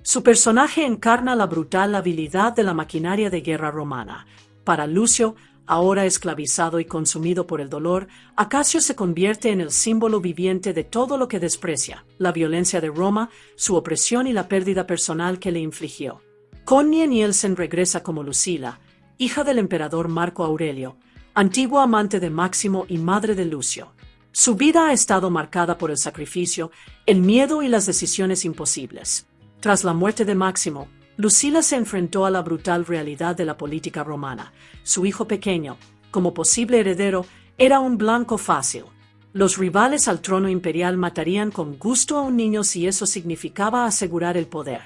Su personaje encarna la brutal habilidad de la maquinaria de guerra romana. Para Lucio, ahora esclavizado y consumido por el dolor, Acasio se convierte en el símbolo viviente de todo lo que desprecia, la violencia de Roma, su opresión y la pérdida personal que le infligió. Connie Nielsen regresa como Lucila, hija del emperador Marco Aurelio, antiguo amante de Máximo y madre de Lucio. Su vida ha estado marcada por el sacrificio, el miedo y las decisiones imposibles. Tras la muerte de Máximo, Lucila se enfrentó a la brutal realidad de la política romana. Su hijo pequeño, como posible heredero, era un blanco fácil. Los rivales al trono imperial matarían con gusto a un niño si eso significaba asegurar el poder.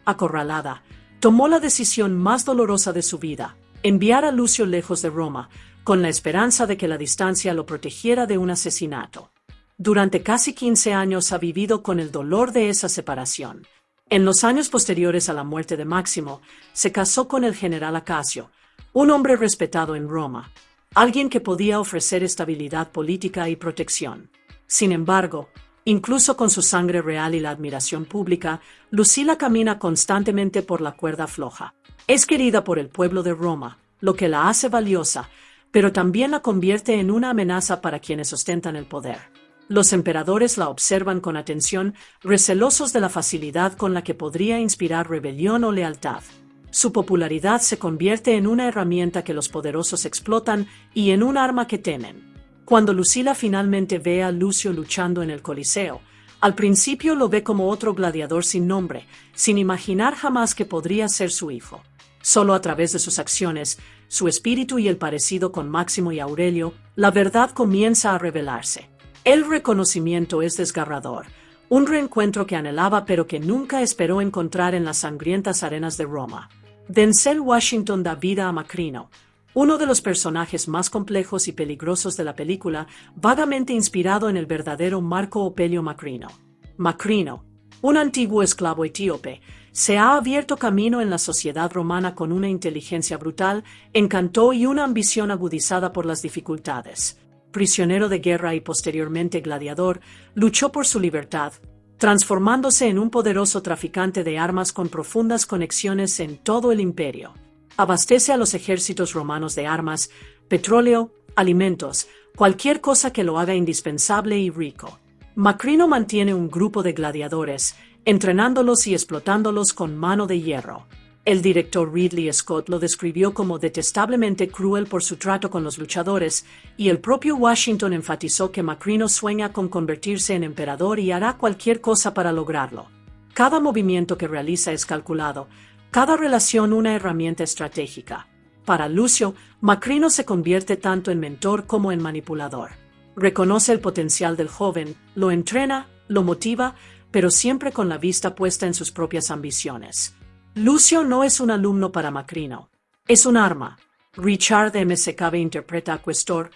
Acorralada, tomó la decisión más dolorosa de su vida, enviar a Lucio lejos de Roma, con la esperanza de que la distancia lo protegiera de un asesinato. Durante casi 15 años ha vivido con el dolor de esa separación. En los años posteriores a la muerte de Máximo, se casó con el general Acasio, un hombre respetado en Roma, alguien que podía ofrecer estabilidad política y protección. Sin embargo, incluso con su sangre real y la admiración pública, Lucila camina constantemente por la cuerda floja. Es querida por el pueblo de Roma, lo que la hace valiosa, pero también la convierte en una amenaza para quienes ostentan el poder. Los emperadores la observan con atención, recelosos de la facilidad con la que podría inspirar rebelión o lealtad. Su popularidad se convierte en una herramienta que los poderosos explotan y en un arma que temen. Cuando Lucila finalmente ve a Lucio luchando en el Coliseo, al principio lo ve como otro gladiador sin nombre, sin imaginar jamás que podría ser su hijo. Solo a través de sus acciones, su espíritu y el parecido con Máximo y Aurelio, la verdad comienza a revelarse. El reconocimiento es desgarrador, un reencuentro que anhelaba pero que nunca esperó encontrar en las sangrientas arenas de Roma. Denzel Washington da vida a Macrino, uno de los personajes más complejos y peligrosos de la película, vagamente inspirado en el verdadero Marco Opelio Macrino. Macrino, un antiguo esclavo etíope, se ha abierto camino en la sociedad romana con una inteligencia brutal, encanto y una ambición agudizada por las dificultades. prisionero de guerra y posteriormente gladiador, luchó por su libertad, transformándose en un poderoso traficante de armas con profundas conexiones en todo el imperio. Abastece a los ejércitos romanos de armas, petróleo, alimentos, cualquier cosa que lo haga indispensable y rico. Macrino mantiene un grupo de gladiadores, entrenándolos y explotándolos con mano de hierro. El director Ridley Scott lo describió como detestablemente cruel por su trato con los luchadores, y el propio Washington enfatizó que Macrino sueña con convertirse en emperador y hará cualquier cosa para lograrlo. Cada movimiento que realiza es calculado, cada relación una herramienta estratégica. Para Lucio, Macrino se convierte tanto en mentor como en manipulador. Reconoce el potencial del joven, lo entrena, lo motiva, pero siempre con la vista puesta en sus propias ambiciones. Lucio no es un alumno para Macrino, es un arma. Richard McCabe interpreta a Questor,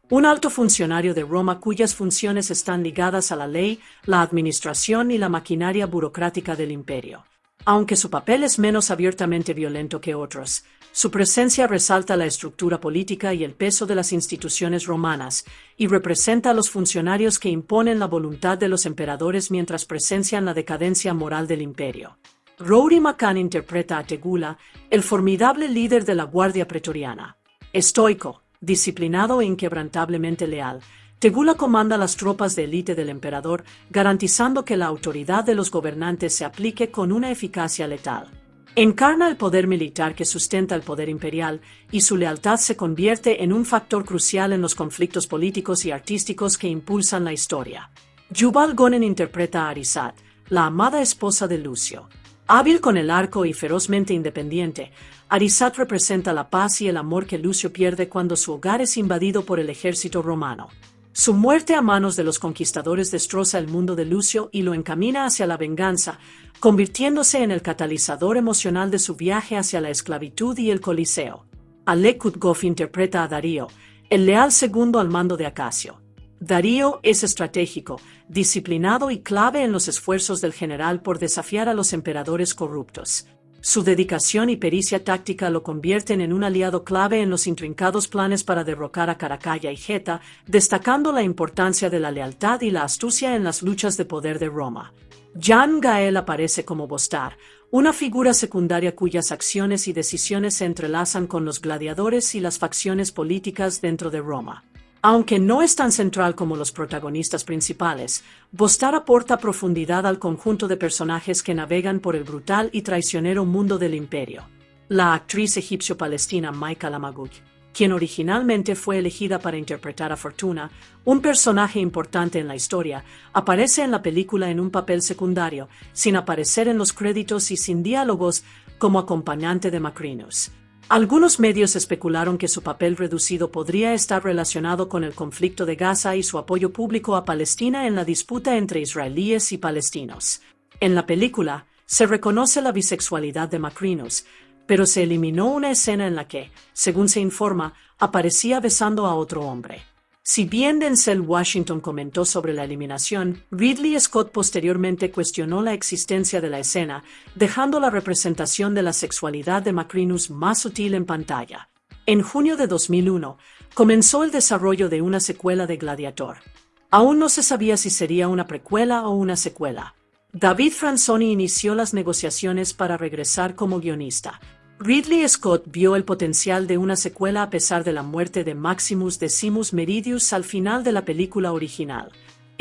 un alto funcionario de Roma cuyas funciones están ligadas a la ley, la administración y la maquinaria burocrática del imperio. Aunque su papel es menos abiertamente violento que otros, su presencia resalta la estructura política y el peso de las instituciones romanas, y representa a los funcionarios que imponen la voluntad de los emperadores mientras presencian la decadencia moral del imperio. Rory McCann interpreta a Tegula, el formidable líder de la Guardia Pretoriana. Estoico, disciplinado e inquebrantablemente leal, Tegula comanda las tropas de élite del emperador, garantizando que la autoridad de los gobernantes se aplique con una eficacia letal. Encarna el poder militar que sustenta el poder imperial, y su lealtad se convierte en un factor crucial en los conflictos políticos y artísticos que impulsan la historia. Yuval Gonen interpreta a Arisat, la amada esposa de Lucio. Hábil con el arco y ferozmente independiente, Arisat representa la paz y el amor que Lucio pierde cuando su hogar es invadido por el ejército romano. Su muerte a manos de los conquistadores destroza el mundo de Lucio y lo encamina hacia la venganza, convirtiéndose en el catalizador emocional de su viaje hacia la esclavitud y el Coliseo. Alec Kutgoff interpreta a Darío, el leal segundo al mando de Acacio. Darío es estratégico, disciplinado y clave en los esfuerzos del general por desafiar a los emperadores corruptos. Su dedicación y pericia táctica lo convierten en un aliado clave en los intrincados planes para derrocar a Caracalla y Geta, destacando la importancia de la lealtad y la astucia en las luchas de poder de Roma. Jan Gael aparece como Bostar, una figura secundaria cuyas acciones y decisiones se entrelazan con los gladiadores y las facciones políticas dentro de Roma. Aunque no es tan central como los protagonistas principales, Bostar aporta profundidad al conjunto de personajes que navegan por el brutal y traicionero mundo del imperio. La actriz egipcio-palestina Maika Lamagouc, quien originalmente fue elegida para interpretar a Fortuna, un personaje importante en la historia, aparece en la película en un papel secundario, sin aparecer en los créditos y sin diálogos, como acompañante de Macrinus. Algunos medios especularon que su papel reducido podría estar relacionado con el conflicto de Gaza y su apoyo público a Palestina en la disputa entre israelíes y palestinos. En la película, se reconoce la bisexualidad de Macrinus, pero se eliminó una escena en la que, según se informa, aparecía besando a otro hombre. Si bien Denzel Washington comentó sobre la eliminación, Ridley Scott posteriormente cuestionó la existencia de la escena, dejando la representación de la sexualidad de Macrinus más sutil en pantalla. En junio de 2001, comenzó el desarrollo de una secuela de Gladiator. Aún no se sabía si sería una precuela o una secuela. David Franzoni inició las negociaciones para regresar como guionista. Ridley Scott vio el potencial de una secuela a pesar de la muerte de Maximus Decimus Meridius al final de la película original.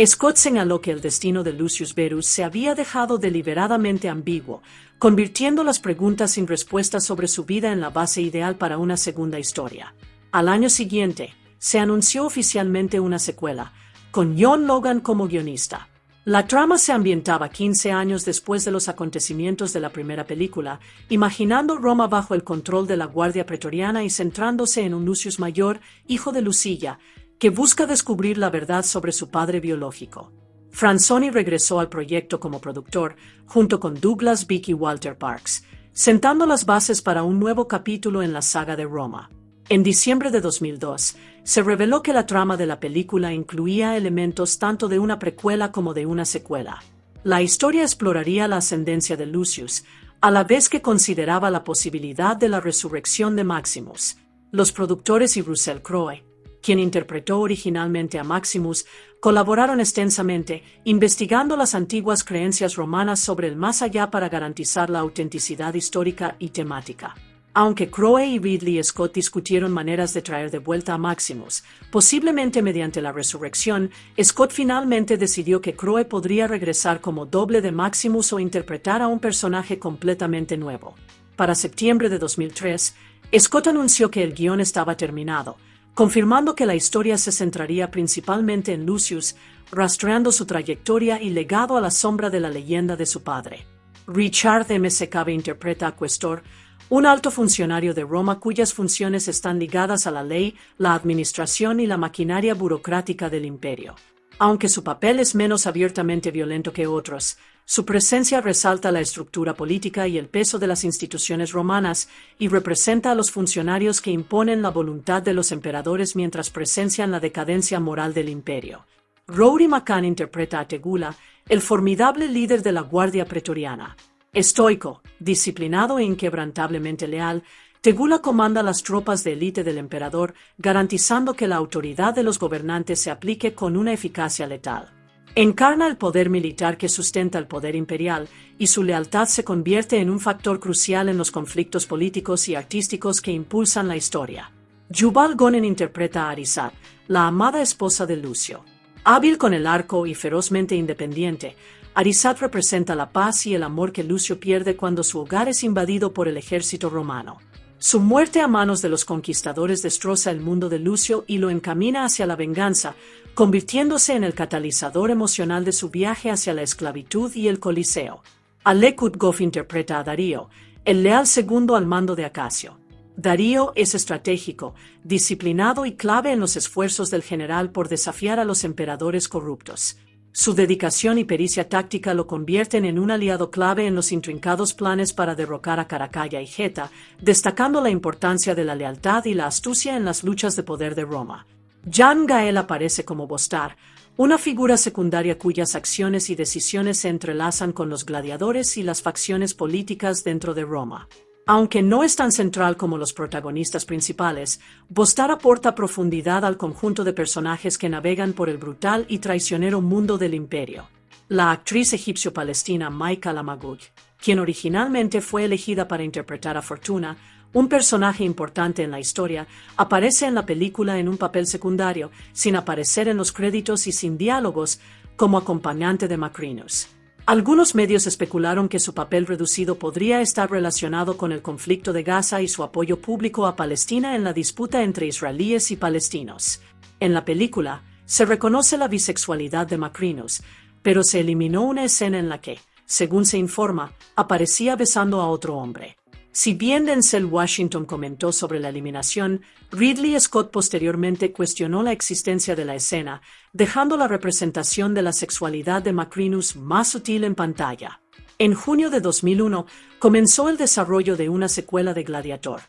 Scott señaló que el destino de Lucius Verus se había dejado deliberadamente ambiguo, convirtiendo las preguntas sin respuesta sobre su vida en la base ideal para una segunda historia. Al año siguiente, se anunció oficialmente una secuela, con John Logan como guionista. La trama se ambientaba 15 años después de los acontecimientos de la primera película, imaginando Roma bajo el control de la Guardia Pretoriana y centrándose en un Lucius mayor, hijo de Lucilla, que busca descubrir la verdad sobre su padre biológico. Franzoni regresó al proyecto como productor, junto con Douglas Beck y Walter Parks, sentando las bases para un nuevo capítulo en la saga de Roma. En diciembre de 2002, se reveló que la trama de la película incluía elementos tanto de una precuela como de una secuela. La historia exploraría la ascendencia de Lucius, a la vez que consideraba la posibilidad de la resurrección de Maximus. Los productores y Russell Crowe, quien interpretó originalmente a Maximus, colaboraron extensamente, investigando las antiguas creencias romanas sobre el más allá para garantizar la autenticidad histórica y temática. Aunque Crowe y Ridley Scott discutieron maneras de traer de vuelta a Maximus, posiblemente mediante la resurrección, Scott finalmente decidió que Crowe podría regresar como doble de Maximus o interpretar a un personaje completamente nuevo. Para septiembre de 2003, Scott anunció que el guión estaba terminado, confirmando que la historia se centraría principalmente en Lucius, rastreando su trayectoria y legado a la sombra de la leyenda de su padre. Richard M. Cave interpreta a Questor, un alto funcionario de Roma cuyas funciones están ligadas a la ley, la administración y la maquinaria burocrática del imperio. Aunque su papel es menos abiertamente violento que otros, su presencia resalta la estructura política y el peso de las instituciones romanas y representa a los funcionarios que imponen la voluntad de los emperadores mientras presencian la decadencia moral del imperio. Rory McCann interpreta a Tegula, el formidable líder de la Guardia Pretoriana. Estoico, disciplinado e inquebrantablemente leal, Tegula comanda las tropas de élite del emperador, garantizando que la autoridad de los gobernantes se aplique con una eficacia letal. Encarna el poder militar que sustenta el poder imperial, y su lealtad se convierte en un factor crucial en los conflictos políticos y artísticos que impulsan la historia. Yuval Gonen interpreta a Arisat, la amada esposa de Lucio. Hábil con el arco y ferozmente independiente, Arisat representa la paz y el amor que Lucio pierde cuando su hogar es invadido por el ejército romano. Su muerte a manos de los conquistadores destroza el mundo de Lucio y lo encamina hacia la venganza, convirtiéndose en el catalizador emocional de su viaje hacia la esclavitud y el Coliseo. Alec Utgoff interpreta a Darío, el leal segundo al mando de Acacio. Darío es estratégico, disciplinado y clave en los esfuerzos del general por desafiar a los emperadores corruptos. Su dedicación y pericia táctica lo convierten en un aliado clave en los intrincados planes para derrocar a Caracalla y Geta, destacando la importancia de la lealtad y la astucia en las luchas de poder de Roma. Jan Gael aparece como Bostar, una figura secundaria cuyas acciones y decisiones se entrelazan con los gladiadores y las facciones políticas dentro de Roma. Aunque no es tan central como los protagonistas principales, Bostar aporta profundidad al conjunto de personajes que navegan por el brutal y traicionero mundo del imperio. La actriz egipcio-palestina Maika Lamagouj, quien originalmente fue elegida para interpretar a Fortuna, un personaje importante en la historia, aparece en la película en un papel secundario, sin aparecer en los créditos y sin diálogos, como acompañante de Macrinus. Algunos medios especularon que su papel reducido podría estar relacionado con el conflicto de Gaza y su apoyo público a Palestina en la disputa entre israelíes y palestinos. En la película, se reconoce la bisexualidad de Macrinus, pero se eliminó una escena en la que, según se informa, aparecía besando a otro hombre. Si bien Denzel Washington comentó sobre la eliminación, Ridley Scott posteriormente cuestionó la existencia de la escena, dejando la representación de la sexualidad de Macrinus más sutil en pantalla. En junio de 2001, comenzó el desarrollo de una secuela de Gladiator.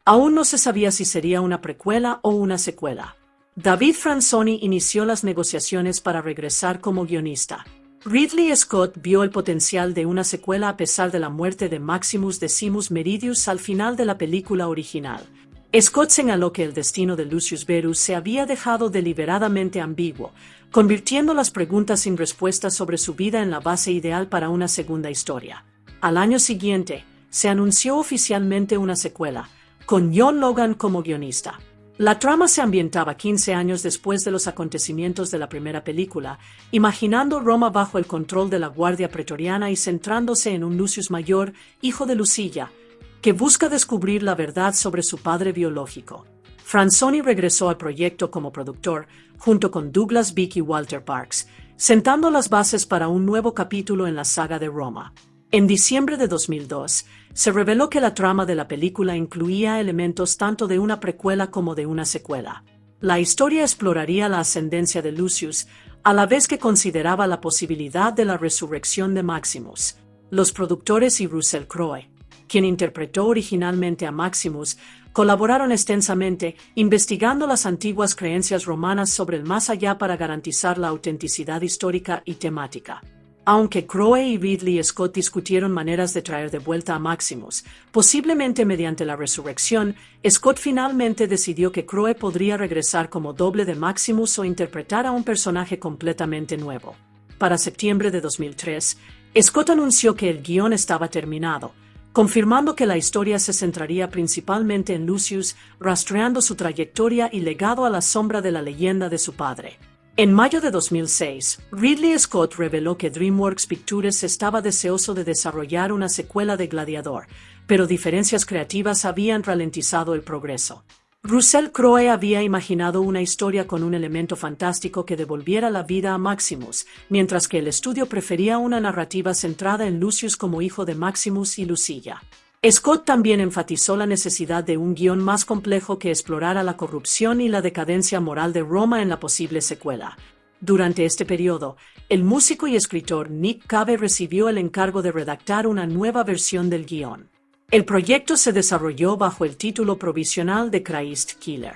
Aún no se sabía si sería una precuela o una secuela. David Franzoni inició las negociaciones para regresar como guionista. Ridley Scott vio el potencial de una secuela a pesar de la muerte de Maximus Decimus Meridius al final de la película original. Scott señaló que el destino de Lucius Verus se había dejado deliberadamente ambiguo, convirtiendo las preguntas sin respuesta sobre su vida en la base ideal para una segunda historia. Al año siguiente, se anunció oficialmente una secuela, con John Logan como guionista. La trama se ambientaba 15 años después de los acontecimientos de la primera película, imaginando Roma bajo el control de la Guardia Pretoriana y centrándose en un Lucius mayor, hijo de Lucilla, que busca descubrir la verdad sobre su padre biológico. Franzoni regresó al proyecto como productor, junto con Douglas Beak y Walter Parks, sentando las bases para un nuevo capítulo en la saga de Roma. En diciembre de 2002, se reveló que la trama de la película incluía elementos tanto de una precuela como de una secuela. La historia exploraría la ascendencia de Lucius, a la vez que consideraba la posibilidad de la resurrección de Maximus. Los productores y Russell Crowe, quien interpretó originalmente a Maximus, colaboraron extensamente, investigando las antiguas creencias romanas sobre el más allá para garantizar la autenticidad histórica y temática. Aunque Crowe y Ridley Scott discutieron maneras de traer de vuelta a Maximus, posiblemente mediante la resurrección, Scott finalmente decidió que Crowe podría regresar como doble de Maximus o interpretar a un personaje completamente nuevo. Para septiembre de 2003, Scott anunció que el guión estaba terminado, confirmando que la historia se centraría principalmente en Lucius, rastreando su trayectoria y legado a la sombra de la leyenda de su padre. En mayo de 2006, Ridley Scott reveló que DreamWorks Pictures estaba deseoso de desarrollar una secuela de Gladiador, pero diferencias creativas habían ralentizado el progreso. Russell Crowe había imaginado una historia con un elemento fantástico que devolviera la vida a Maximus, mientras que el estudio prefería una narrativa centrada en Lucius como hijo de Maximus y Lucilla. Scott también enfatizó la necesidad de un guión más complejo que explorara la corrupción y la decadencia moral de Roma en la posible secuela. Durante este periodo, el músico y escritor Nick Cave recibió el encargo de redactar una nueva versión del guión. El proyecto se desarrolló bajo el título provisional de Christ Killer.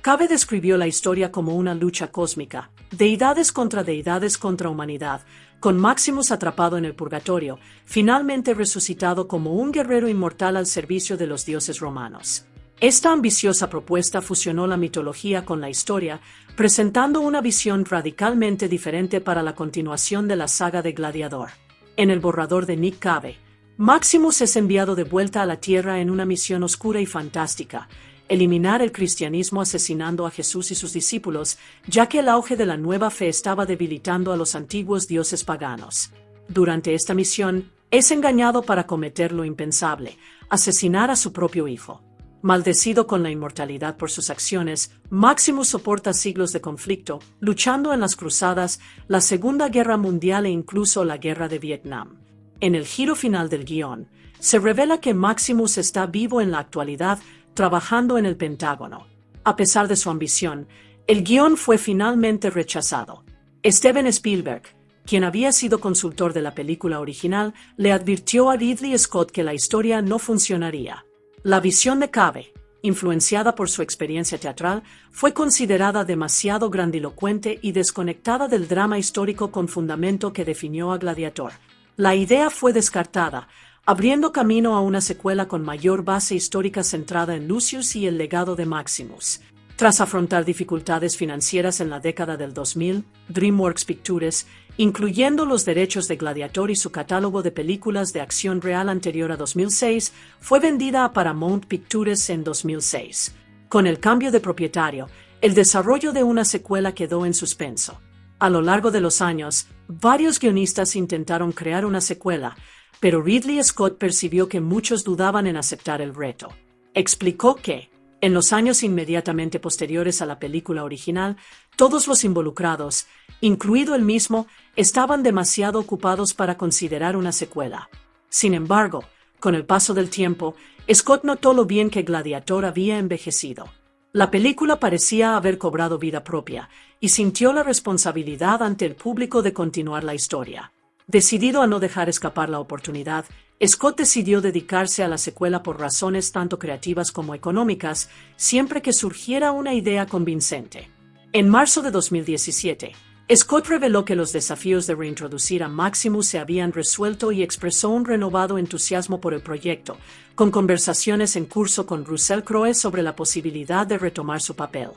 Cave describió la historia como una lucha cósmica, deidades contra humanidad, con Maximus atrapado en el purgatorio, finalmente resucitado como un guerrero inmortal al servicio de los dioses romanos. Esta ambiciosa propuesta fusionó la mitología con la historia, presentando una visión radicalmente diferente para la continuación de la saga de Gladiador. En el borrador de Nick Cave, Maximus es enviado de vuelta a la Tierra en una misión oscura y fantástica: eliminar el cristianismo asesinando a Jesús y sus discípulos, ya que el auge de la nueva fe estaba debilitando a los antiguos dioses paganos. Durante esta misión, es engañado para cometer lo impensable: asesinar a su propio hijo. Maldecido con la inmortalidad por sus acciones, Maximus soporta siglos de conflicto, luchando en las cruzadas, la Segunda Guerra Mundial e incluso la Guerra de Vietnam. En el giro final del guión, se revela que Maximus está vivo en la actualidad, trabajando en el Pentágono. A pesar de su ambición, el guión fue finalmente rechazado. Steven Spielberg, quien había sido consultor de la película original, le advirtió a Ridley Scott que la historia no funcionaría. La visión de Cave, influenciada por su experiencia teatral, fue considerada demasiado grandilocuente y desconectada del drama histórico con fundamento que definió a Gladiator. La idea fue descartada, abriendo camino a una secuela con mayor base histórica centrada en Lucius y el legado de Maximus. Tras afrontar dificultades financieras en la década del 2000, DreamWorks Pictures, incluyendo los derechos de Gladiator y su catálogo de películas de acción real anterior a 2006, fue vendida a Paramount Pictures en 2006. Con el cambio de propietario, el desarrollo de una secuela quedó en suspenso. A lo largo de los años, varios guionistas intentaron crear una secuela, pero Ridley Scott percibió que muchos dudaban en aceptar el reto. Explicó que, en los años inmediatamente posteriores a la película original, todos los involucrados, incluido él mismo, estaban demasiado ocupados para considerar una secuela. Sin embargo, con el paso del tiempo, Scott notó lo bien que Gladiator había envejecido. La película parecía haber cobrado vida propia, y sintió la responsabilidad ante el público de continuar la historia. Decidido a no dejar escapar la oportunidad, Scott decidió dedicarse a la secuela por razones tanto creativas como económicas, siempre que surgiera una idea convincente. En marzo de 2017, Scott reveló que los desafíos de reintroducir a Maximus se habían resuelto y expresó un renovado entusiasmo por el proyecto, con conversaciones en curso con Russell Crowe sobre la posibilidad de retomar su papel.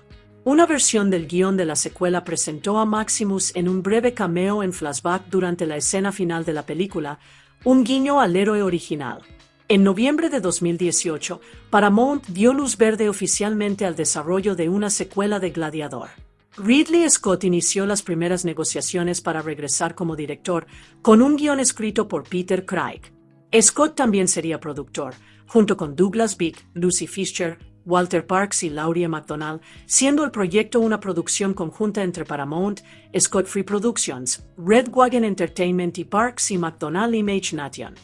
Una versión del guión de la secuela presentó a Maximus en un breve cameo en flashback durante la escena final de la película, un guiño al héroe original. En noviembre de 2018, Paramount dio luz verde oficialmente al desarrollo de una secuela de Gladiador. Ridley Scott inició las primeras negociaciones para regresar como director, con un guión escrito por Peter Craig. Scott también sería productor, junto con Douglas Beak, Lucy Fisher, Walter Parks y Laurie MacDonald, siendo el proyecto una producción conjunta entre Paramount, Scott Free Productions, Red Wagon Entertainment y Parks y MacDonald Image Nation.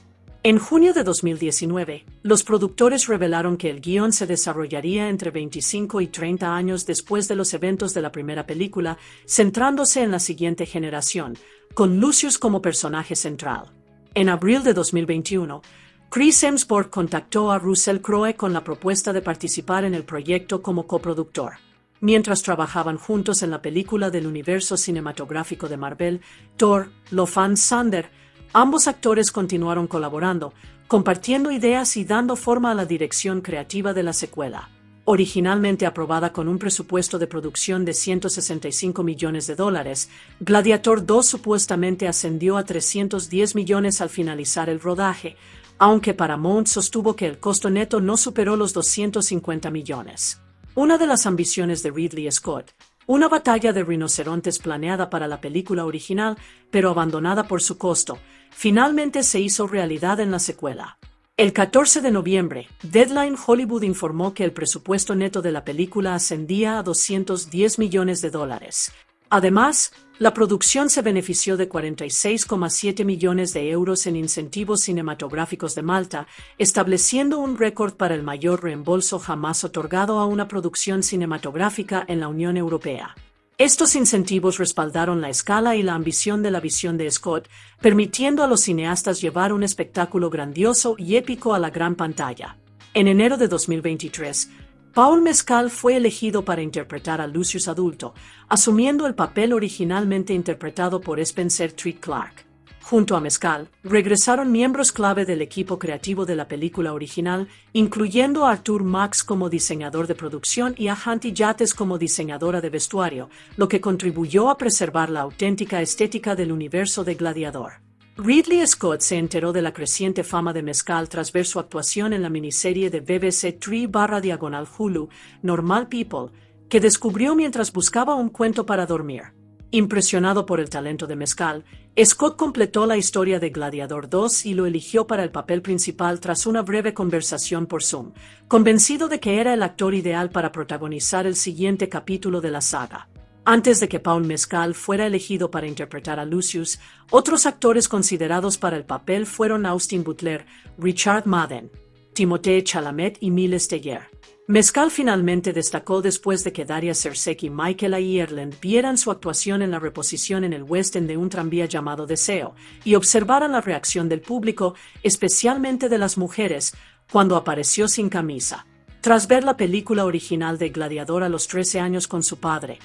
En junio de 2019, los productores revelaron que el guión se desarrollaría entre 25 y 30 años después de los eventos de la primera película, centrándose en la siguiente generación, con Lucius como personaje central. En abril de 2021, Chris Hemsworth contactó a Russell Crowe con la propuesta de participar en el proyecto como coproductor. mientras trabajaban juntos en la película del universo cinematográfico de Marvel, Thor: Love and Thunder. Ambos actores continuaron colaborando, compartiendo ideas y dando forma a la dirección creativa de la secuela. Originalmente aprobada con un presupuesto de producción de $165 millones, Gladiator 2 supuestamente ascendió a $310 millones al finalizar el rodaje, aunque Paramount sostuvo que el costo neto no superó los $250 millones. Una de las ambiciones de Ridley Scott, una batalla de rinocerontes planeada para la película original, pero abandonada por su costo, finalmente se hizo realidad en la secuela. El 14 de noviembre, Deadline Hollywood informó que el presupuesto neto de la película ascendía a $210 millones. Además, la producción se benefició de 46,7 millones de euros en incentivos cinematográficos de Malta, estableciendo un récord para el mayor reembolso jamás otorgado a una producción cinematográfica en la Unión Europea. Estos incentivos respaldaron la escala y la ambición de la visión de Scott, permitiendo a los cineastas llevar un espectáculo grandioso y épico a la gran pantalla. En enero de 2023, Paul Mescal fue elegido para interpretar a Lucius adulto, asumiendo el papel originalmente interpretado por Spencer Treat Clark. Junto a Mescal, regresaron miembros clave del equipo creativo de la película original, incluyendo a Arthur Max como diseñador de producción y a Hanti Yates como diseñadora de vestuario, lo que contribuyó a preservar la auténtica estética del universo de Gladiador. Ridley Scott se enteró de la creciente fama de Mescal tras ver su actuación en la miniserie de BBC 3/Diagonal Hulu, Normal People, que descubrió mientras buscaba un cuento para dormir. Impresionado por el talento de Mescal, Scott completó la historia de Gladiador 2 y lo eligió para el papel principal tras una breve conversación por Zoom, convencido de que era el actor ideal para protagonizar el siguiente capítulo de la saga. Antes de que Paul Mescal fuera elegido para interpretar a Lucius, otros actores considerados para el papel fueron Austin Butler, Richard Madden, Timothée Chalamet y Miles Teller. Mescal finalmente destacó después de que Daria Sersek y Michael Ireland vieran su actuación en la reposición en el West End de un tranvía llamado Deseo y observaran la reacción del público, especialmente de las mujeres, cuando apareció sin camisa. Tras ver la película original de Gladiador a los 13 años con su padre,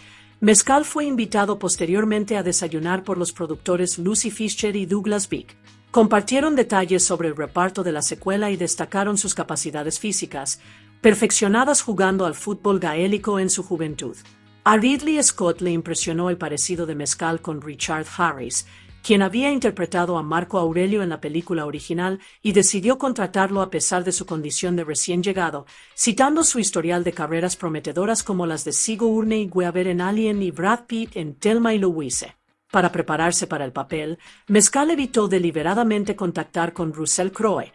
Mescal fue invitado posteriormente a desayunar por los productores Lucy Fisher y Douglas Beak. Compartieron detalles sobre el reparto de la secuela y destacaron sus capacidades físicas, perfeccionadas jugando al fútbol gaélico en su juventud. A Ridley Scott le impresionó el parecido de Mescal con Richard Harris, quien había interpretado a Marco Aurelio en la película original y decidió contratarlo a pesar de su condición de recién llegado, citando su historial de carreras prometedoras como las de Sigourney Weaver en Alien y Brad Pitt en Thelma y Louise. Para prepararse para el papel, Mescal evitó deliberadamente contactar con Russell Crowe,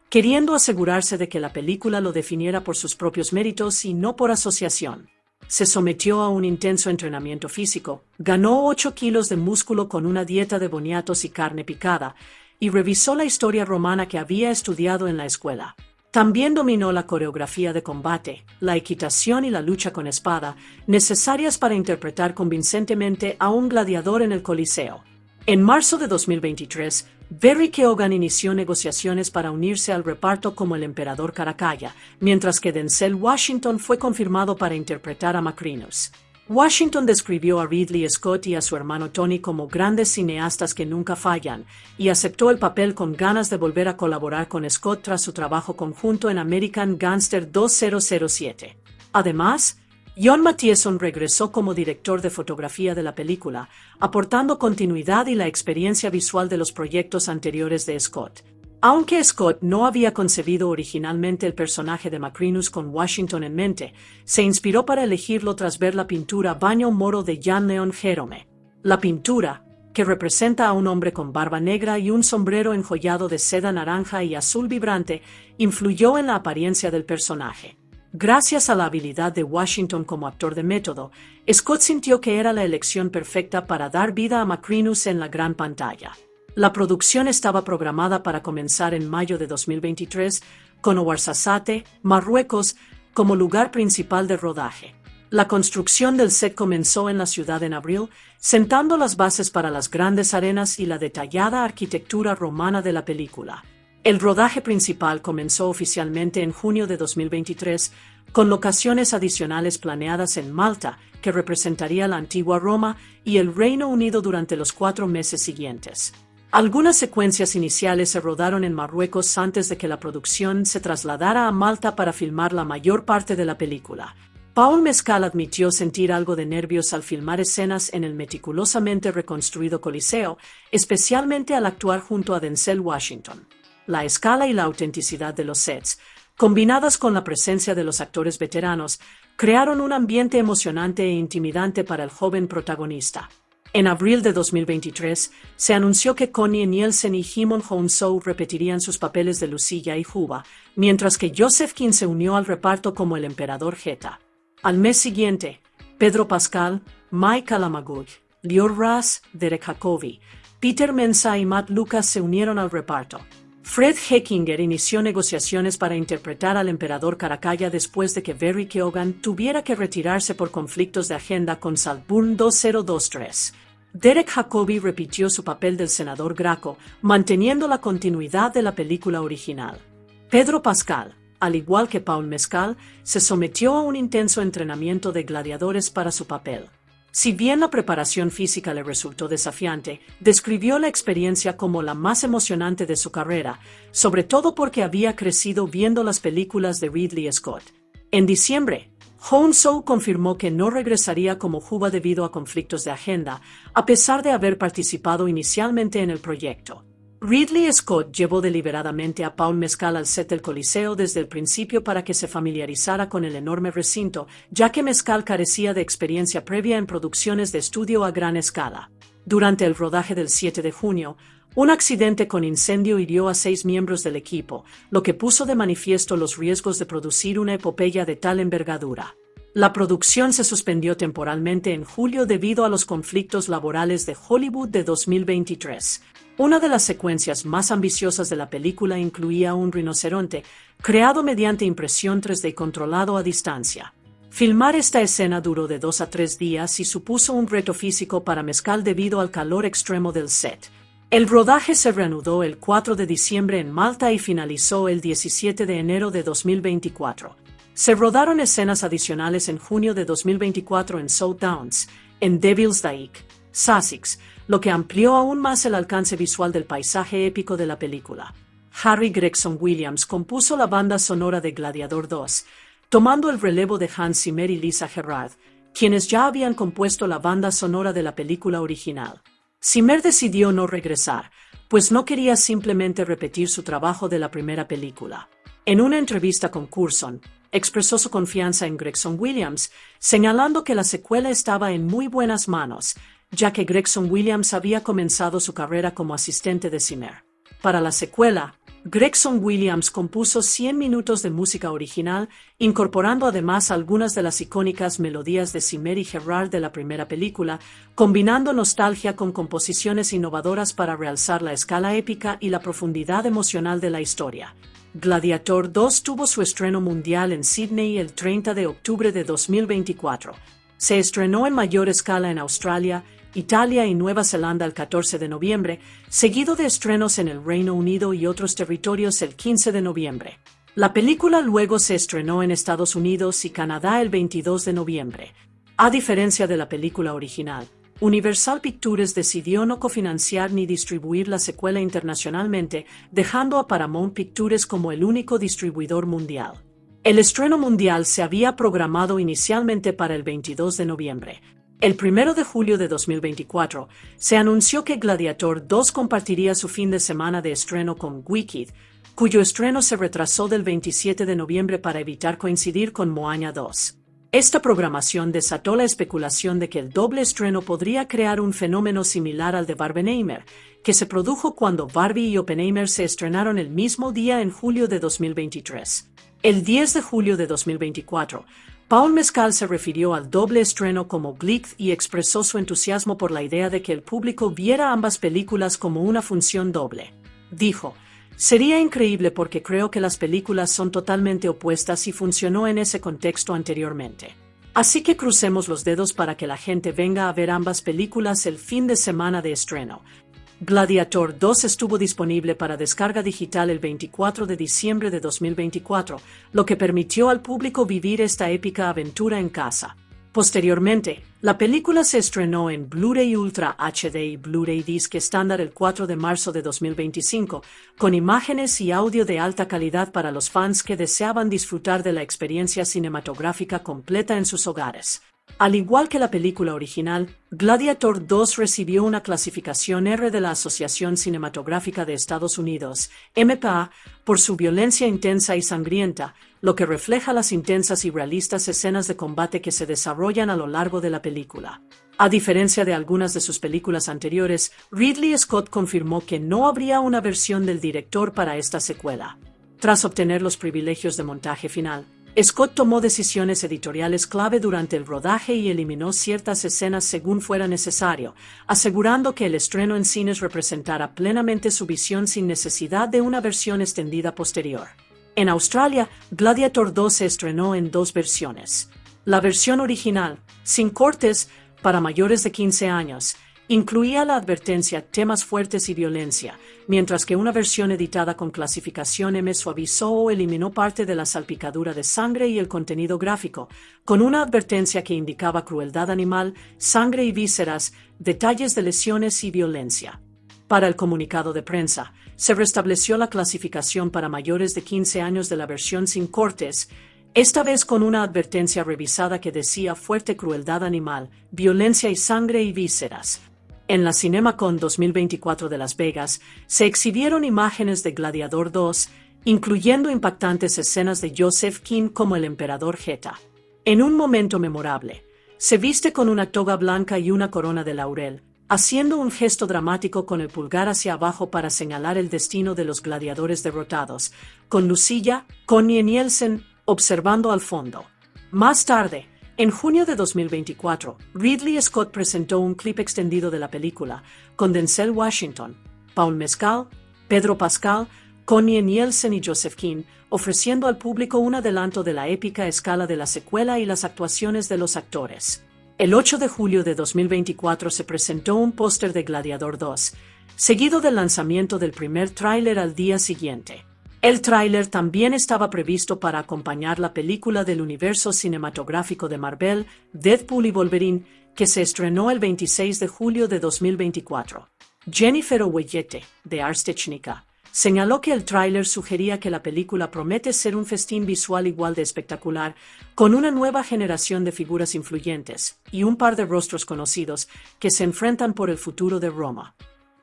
queriendo asegurarse de que la película lo definiera por sus propios méritos y no por asociación. Se sometió a un intenso entrenamiento físico, ganó 8 kilos de músculo con una dieta de boniatos y carne picada, y revisó la historia romana que había estudiado en la escuela. También dominó la coreografía de combate, la equitación y la lucha con espada, necesarias para interpretar convincentemente a un gladiador en el Coliseo. En marzo de 2023, Barry Keoghan inició negociaciones para unirse al reparto como el emperador Caracalla, mientras que Denzel Washington fue confirmado para interpretar a Macrinus. Washington describió a Ridley Scott y a su hermano Tony como grandes cineastas que nunca fallan, y aceptó el papel con ganas de volver a colaborar con Scott tras su trabajo conjunto en American Gangster 2007. Además, John Mathieson regresó como director de fotografía de la película, aportando continuidad y la experiencia visual de los proyectos anteriores de Scott. Aunque Scott no había concebido originalmente el personaje de Macrinus con Washington en mente, se inspiró para elegirlo tras ver la pintura Baño Moro de Jan Leon Jerome. La pintura, que representa a un hombre con barba negra y un sombrero enjollado de seda naranja y azul vibrante, influyó en la apariencia del personaje. Gracias a la habilidad de Washington como actor de método, Scott sintió que era la elección perfecta para dar vida a Macrinus en la gran pantalla. La producción estaba programada para comenzar en mayo de 2023, con Ouarzazate, Marruecos, como lugar principal de rodaje. La construcción del set comenzó en la ciudad en abril, sentando las bases para las grandes arenas y la detallada arquitectura romana de la película. El rodaje principal comenzó oficialmente en junio de 2023, con locaciones adicionales planeadas en Malta, que representaría la antigua Roma, y el Reino Unido durante los 4 meses siguientes. Algunas secuencias iniciales se rodaron en Marruecos antes de que la producción se trasladara a Malta para filmar la mayor parte de la película. Paul Mescal admitió sentir algo de nervios al filmar escenas en el meticulosamente reconstruido Coliseo, especialmente al actuar junto a Denzel Washington. La escala y la autenticidad de los sets, combinadas con la presencia de los actores veteranos, crearon un ambiente emocionante e intimidante para el joven protagonista. En abril de 2023, se anunció que Connie Nielsen y Djimon Hounsou repetirían sus papeles de Lucilla y Juba, mientras que Joseph King se unió al reparto como el emperador Geta. Al mes siguiente, Pedro Pascal, Mike Calamaguy, Lior Raz, Derek Jacobi, Peter Mensah y Matt Lucas se unieron al reparto. Fred Heckinger inició negociaciones para interpretar al emperador Caracalla después de que Barry Keoghan tuviera que retirarse por conflictos de agenda con Saltburn 2023. Derek Jacobi repitió su papel del senador Graco, manteniendo la continuidad de la película original. Pedro Pascal, al igual que Paul Mescal, se sometió a un intenso entrenamiento de gladiadores para su papel. Si bien la preparación física le resultó desafiante, describió la experiencia como la más emocionante de su carrera, sobre todo porque había crecido viendo las películas de Ridley Scott. En diciembre, Hounsou confirmó que no regresaría como Juba debido a conflictos de agenda, a pesar de haber participado inicialmente en el proyecto. Ridley Scott llevó deliberadamente a Paul Mescal al set del Coliseo desde el principio para que se familiarizara con el enorme recinto, ya que Mescal carecía de experiencia previa en producciones de estudio a gran escala. Durante el rodaje del 7 de junio, un accidente con incendio hirió a 6 miembros del equipo, lo que puso de manifiesto los riesgos de producir una epopeya de tal envergadura. La producción se suspendió temporalmente en julio debido a los conflictos laborales de Hollywood de 2023. Una de las secuencias más ambiciosas de la película incluía un rinoceronte, creado mediante impresión 3D controlado a distancia. Filmar esta escena duró de 2 a 3 días y supuso un reto físico para Mescal debido al calor extremo del set. El rodaje se reanudó el 4 de diciembre en Malta y finalizó el 17 de enero de 2024. Se rodaron escenas adicionales en junio de 2024 en South Downs, en Devil's Dyke, Sussex, lo que amplió aún más el alcance visual del paisaje épico de la película. Harry Gregson Williams compuso la banda sonora de Gladiador 2, tomando el relevo de Hans Zimmer y Lisa Gerrard, quienes ya habían compuesto la banda sonora de la película original. Zimmer decidió no regresar, pues no quería simplemente repetir su trabajo de la primera película. En una entrevista con Curzon, expresó su confianza en Gregson Williams, señalando que la secuela estaba en muy buenas manos, ya que Gregson Williams había comenzado su carrera como asistente de Zimmer. Para la secuela, Gregson Williams compuso 100 minutos de música original, incorporando además algunas de las icónicas melodías de Zimmer y Gerrard de la primera película, combinando nostalgia con composiciones innovadoras para realzar la escala épica y la profundidad emocional de la historia. Gladiator 2 tuvo su estreno mundial en Sydney el 30 de octubre de 2024. Se estrenó en mayor escala en Australia, Italia y Nueva Zelanda el 14 de noviembre, seguido de estrenos en el Reino Unido y otros territorios el 15 de noviembre. La película luego se estrenó en Estados Unidos y Canadá el 22 de noviembre. A diferencia de la película original, Universal Pictures decidió no cofinanciar ni distribuir la secuela internacionalmente, dejando a Paramount Pictures como el único distribuidor mundial. El estreno mundial se había programado inicialmente para el 22 de noviembre. El 1 de julio de 2024, se anunció que Gladiator 2 compartiría su fin de semana de estreno con Wicked, cuyo estreno se retrasó del 27 de noviembre para evitar coincidir con Moana 2. Esta programación desató la especulación de que el doble estreno podría crear un fenómeno similar al de Barbenheimer, que se produjo cuando Barbie y Oppenheimer se estrenaron el mismo día en julio de 2023. El 10 de julio de 2024, Paul Mescal se refirió al doble estreno como Glick y expresó su entusiasmo por la idea de que el público viera ambas películas como una función doble. Dijo: "Sería increíble porque creo que las películas son totalmente opuestas y funcionó en ese contexto anteriormente. Así que crucemos los dedos para que la gente venga a ver ambas películas el fin de semana de estreno". Gladiator 2 estuvo disponible para descarga digital el 24 de diciembre de 2024, lo que permitió al público vivir esta épica aventura en casa. Posteriormente, la película se estrenó en Blu-ray Ultra HD y Blu-ray Disc estándar el 4 de marzo de 2025, con imágenes y audio de alta calidad para los fans que deseaban disfrutar de la experiencia cinematográfica completa en sus hogares. Al igual que la película original, Gladiator 2 recibió una clasificación R de la Asociación Cinematográfica de Estados Unidos, MPA, por su violencia intensa y sangrienta, lo que refleja las intensas y realistas escenas de combate que se desarrollan a lo largo de la película. A diferencia de algunas de sus películas anteriores, Ridley Scott confirmó que no habría una versión del director para esta secuela. Tras obtener los privilegios de montaje final, Scott tomó decisiones editoriales clave durante el rodaje y eliminó ciertas escenas según fuera necesario, asegurando que el estreno en cines representara plenamente su visión sin necesidad de una versión extendida posterior. En Australia, Gladiator 2 se estrenó en dos versiones. La versión original, sin cortes, para mayores de 15 años, incluía la advertencia temas fuertes y violencia, mientras que una versión editada con clasificación M suavizó o eliminó parte de la salpicadura de sangre y el contenido gráfico, con una advertencia que indicaba crueldad animal, sangre y vísceras, detalles de lesiones y violencia. Para el comunicado de prensa, se restableció la clasificación para mayores de 15 años de la versión sin cortes, esta vez con una advertencia revisada que decía fuerte crueldad animal, violencia y sangre y vísceras. En la CinemaCon 2024 de Las Vegas, se exhibieron imágenes de Gladiador 2, incluyendo impactantes escenas de Joseph King como el emperador Geta. En un momento memorable, se viste con una toga blanca y una corona de laurel, haciendo un gesto dramático con el pulgar hacia abajo para señalar el destino de los gladiadores derrotados, con Lucilla, Connie Nielsen, observando al fondo. Más tarde, en junio de 2024, Ridley Scott presentó un clip extendido de la película, con Denzel Washington, Paul Mescal, Pedro Pascal, Connie Nielsen y Joseph King, ofreciendo al público un adelanto de la épica escala de la secuela y las actuaciones de los actores. El 8 de julio de 2024 se presentó un póster de Gladiador 2, seguido del lanzamiento del primer tráiler al día siguiente. El tráiler también estaba previsto para acompañar la película del universo cinematográfico de Marvel, Deadpool y Wolverine, que se estrenó el 26 de julio de 2024. Jennifer Oweyete, de Ars Technica, señaló que el tráiler sugería que la película promete ser un festín visual igual de espectacular, con una nueva generación de figuras influyentes y un par de rostros conocidos que se enfrentan por el futuro de Roma.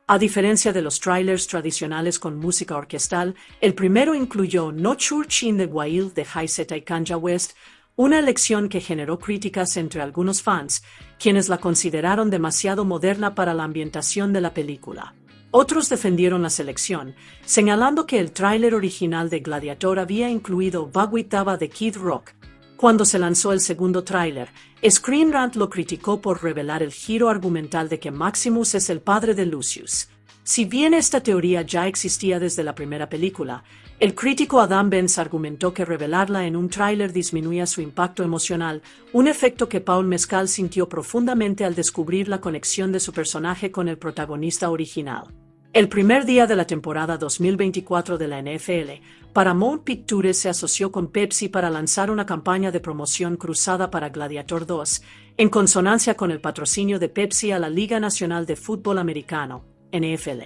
A diferencia de los trailers tradicionales con música orquestal, el primero incluyó No Church in the Wild de High Zeta y Kanye West, una elección que generó críticas entre algunos fans, quienes la consideraron demasiado moderna para la ambientación de la película. Otros defendieron la selección, señalando que el tráiler original de Gladiator había incluido Bagui Taba de Kid Rock. Cuando se lanzó el segundo tráiler, Screen Rant lo criticó por revelar el giro argumental de que Maximus es el padre de Lucius. Si bien esta teoría ya existía desde la primera película, el crítico Adam Benz argumentó que revelarla en un tráiler disminuía su impacto emocional, un efecto que Paul Mescal sintió profundamente al descubrir la conexión de su personaje con el protagonista original. El primer día de la temporada 2024 de la NFL, Paramount Pictures se asoció con Pepsi para lanzar una campaña de promoción cruzada para Gladiator 2, en consonancia con el patrocinio de Pepsi a la Liga Nacional de Fútbol Americano, NFL.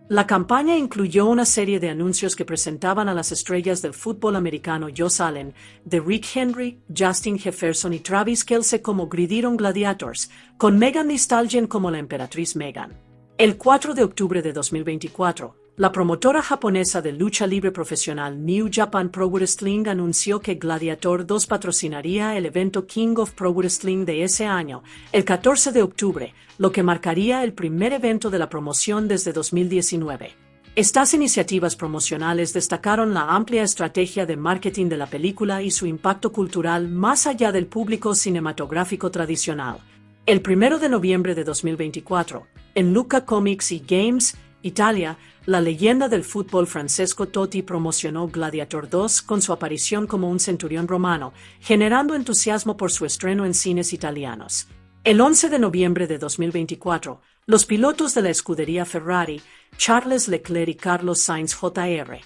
La campaña incluyó una serie de anuncios que presentaban a las estrellas del fútbol americano Josh Allen, Derrick Henry, Justin Jefferson y Travis Kelce como Gridiron Gladiators, con Megan Thee Stallion como la emperatriz Megan. El 4 de octubre de 2024, la promotora japonesa de lucha libre profesional New Japan Pro Wrestling anunció que Gladiator 2 patrocinaría el evento King of Pro Wrestling de ese año, el 14 de octubre, lo que marcaría el primer evento de la promoción desde 2019. Estas iniciativas promocionales destacaron la amplia estrategia de marketing de la película y su impacto cultural más allá del público cinematográfico tradicional. El 1 de noviembre de 2024, en Lucca Comics y Games, Italia, la leyenda del fútbol Francesco Totti promocionó Gladiator 2 con su aparición como un centurión romano, generando entusiasmo por su estreno en cines italianos. El 11 de noviembre de 2024, Los pilotos de la escudería Ferrari, Charles Leclerc y Carlos Sainz Jr.,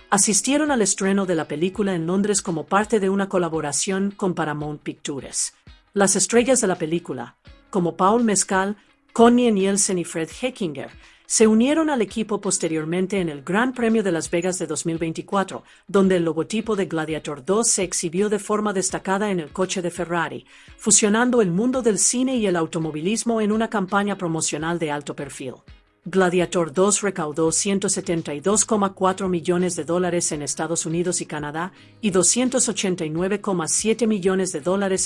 asistieron al estreno de la película en Londres como parte de una colaboración con Paramount Pictures. Las estrellas de la película, como Paul Mescal, Connie Nielsen y Fred Heckinger, se unieron al equipo posteriormente en el Gran Premio de Las Vegas de 2024, donde el logotipo de Gladiator 2 se exhibió de forma destacada en el coche de Ferrari, fusionando el mundo del cine y el automovilismo en una campaña promocional de alto perfil. Gladiator 2 recaudó $172,4 millones en Estados Unidos y Canadá y $289,7 millones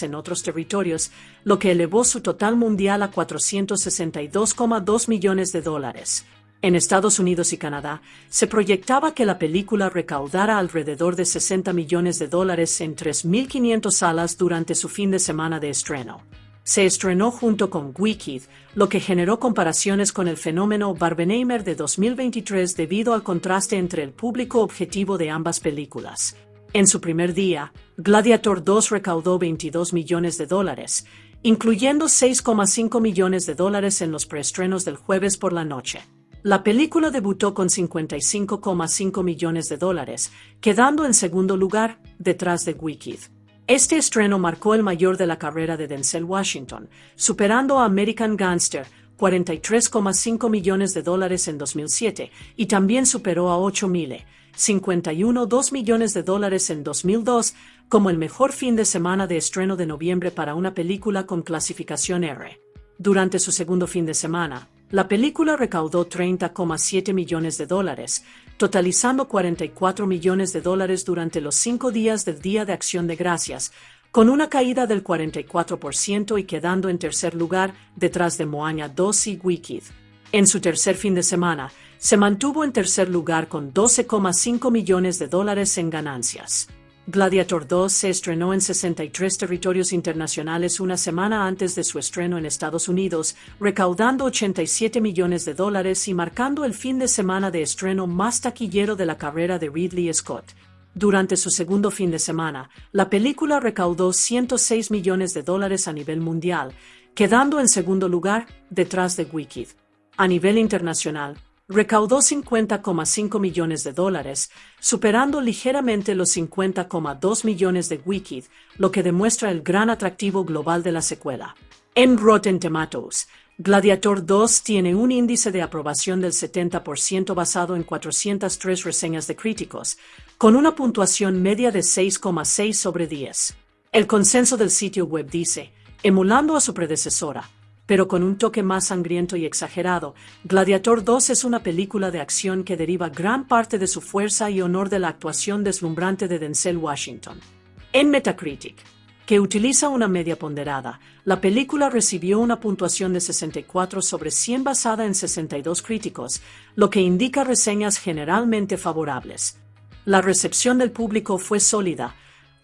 en otros territorios, lo que elevó su total mundial a $462,2 millones. En Estados Unidos y Canadá, se proyectaba que la película recaudara alrededor de $60 millones en 3.500 salas durante su fin de semana de estreno. Se estrenó junto con Wicked, lo que generó comparaciones con el fenómeno Barbenheimer de 2023 debido al contraste entre el público objetivo de ambas películas. En su primer día, Gladiator 2 recaudó $22 millones, incluyendo $6,5 millones en los preestrenos del jueves por la noche. La película debutó con $55,5 millones, quedando en segundo lugar, detrás de Wicked. Este estreno marcó el mayor de la carrera de Denzel Washington, superando a American Gangster, $43,5 millones en 2007, y también superó a 8,000, $51,2 millones en 2002, como el mejor fin de semana de estreno de noviembre para una película con clasificación R. Durante su segundo fin de semana, la película recaudó $30,7 millones, totalizando $44 millones durante los 5 días del Día de Acción de Gracias, con una caída del 44% y quedando en tercer lugar detrás de Moana 2 y Wicked. En su tercer fin de semana, se mantuvo en tercer lugar con $12,5 millones en ganancias. Gladiator 2 se estrenó en 63 territorios internacionales una semana antes de su estreno en Estados Unidos, recaudando $87 millones y marcando el fin de semana de estreno más taquillero de la carrera de Ridley Scott. Durante su segundo fin de semana, la película recaudó $106 millones a nivel mundial, quedando en segundo lugar, detrás de Wicked. A nivel internacional, recaudó $50,5 millones, superando ligeramente los $50,2 millones de Wicked, lo que demuestra el gran atractivo global de la secuela. En Rotten Tomatoes, Gladiator 2 tiene un índice de aprobación del 70% basado en 403 reseñas de críticos, con una puntuación media de 6,6 sobre 10. El consenso del sitio web dice, emulando a su predecesora, pero con un toque más sangriento y exagerado, Gladiator 2 es una película de acción que deriva gran parte de su fuerza y honor de la actuación deslumbrante de Denzel Washington. En Metacritic, que utiliza una media ponderada, la película recibió una puntuación de 64 sobre 100 basada en 62 críticos, lo que indica reseñas generalmente favorables. La recepción del público fue sólida,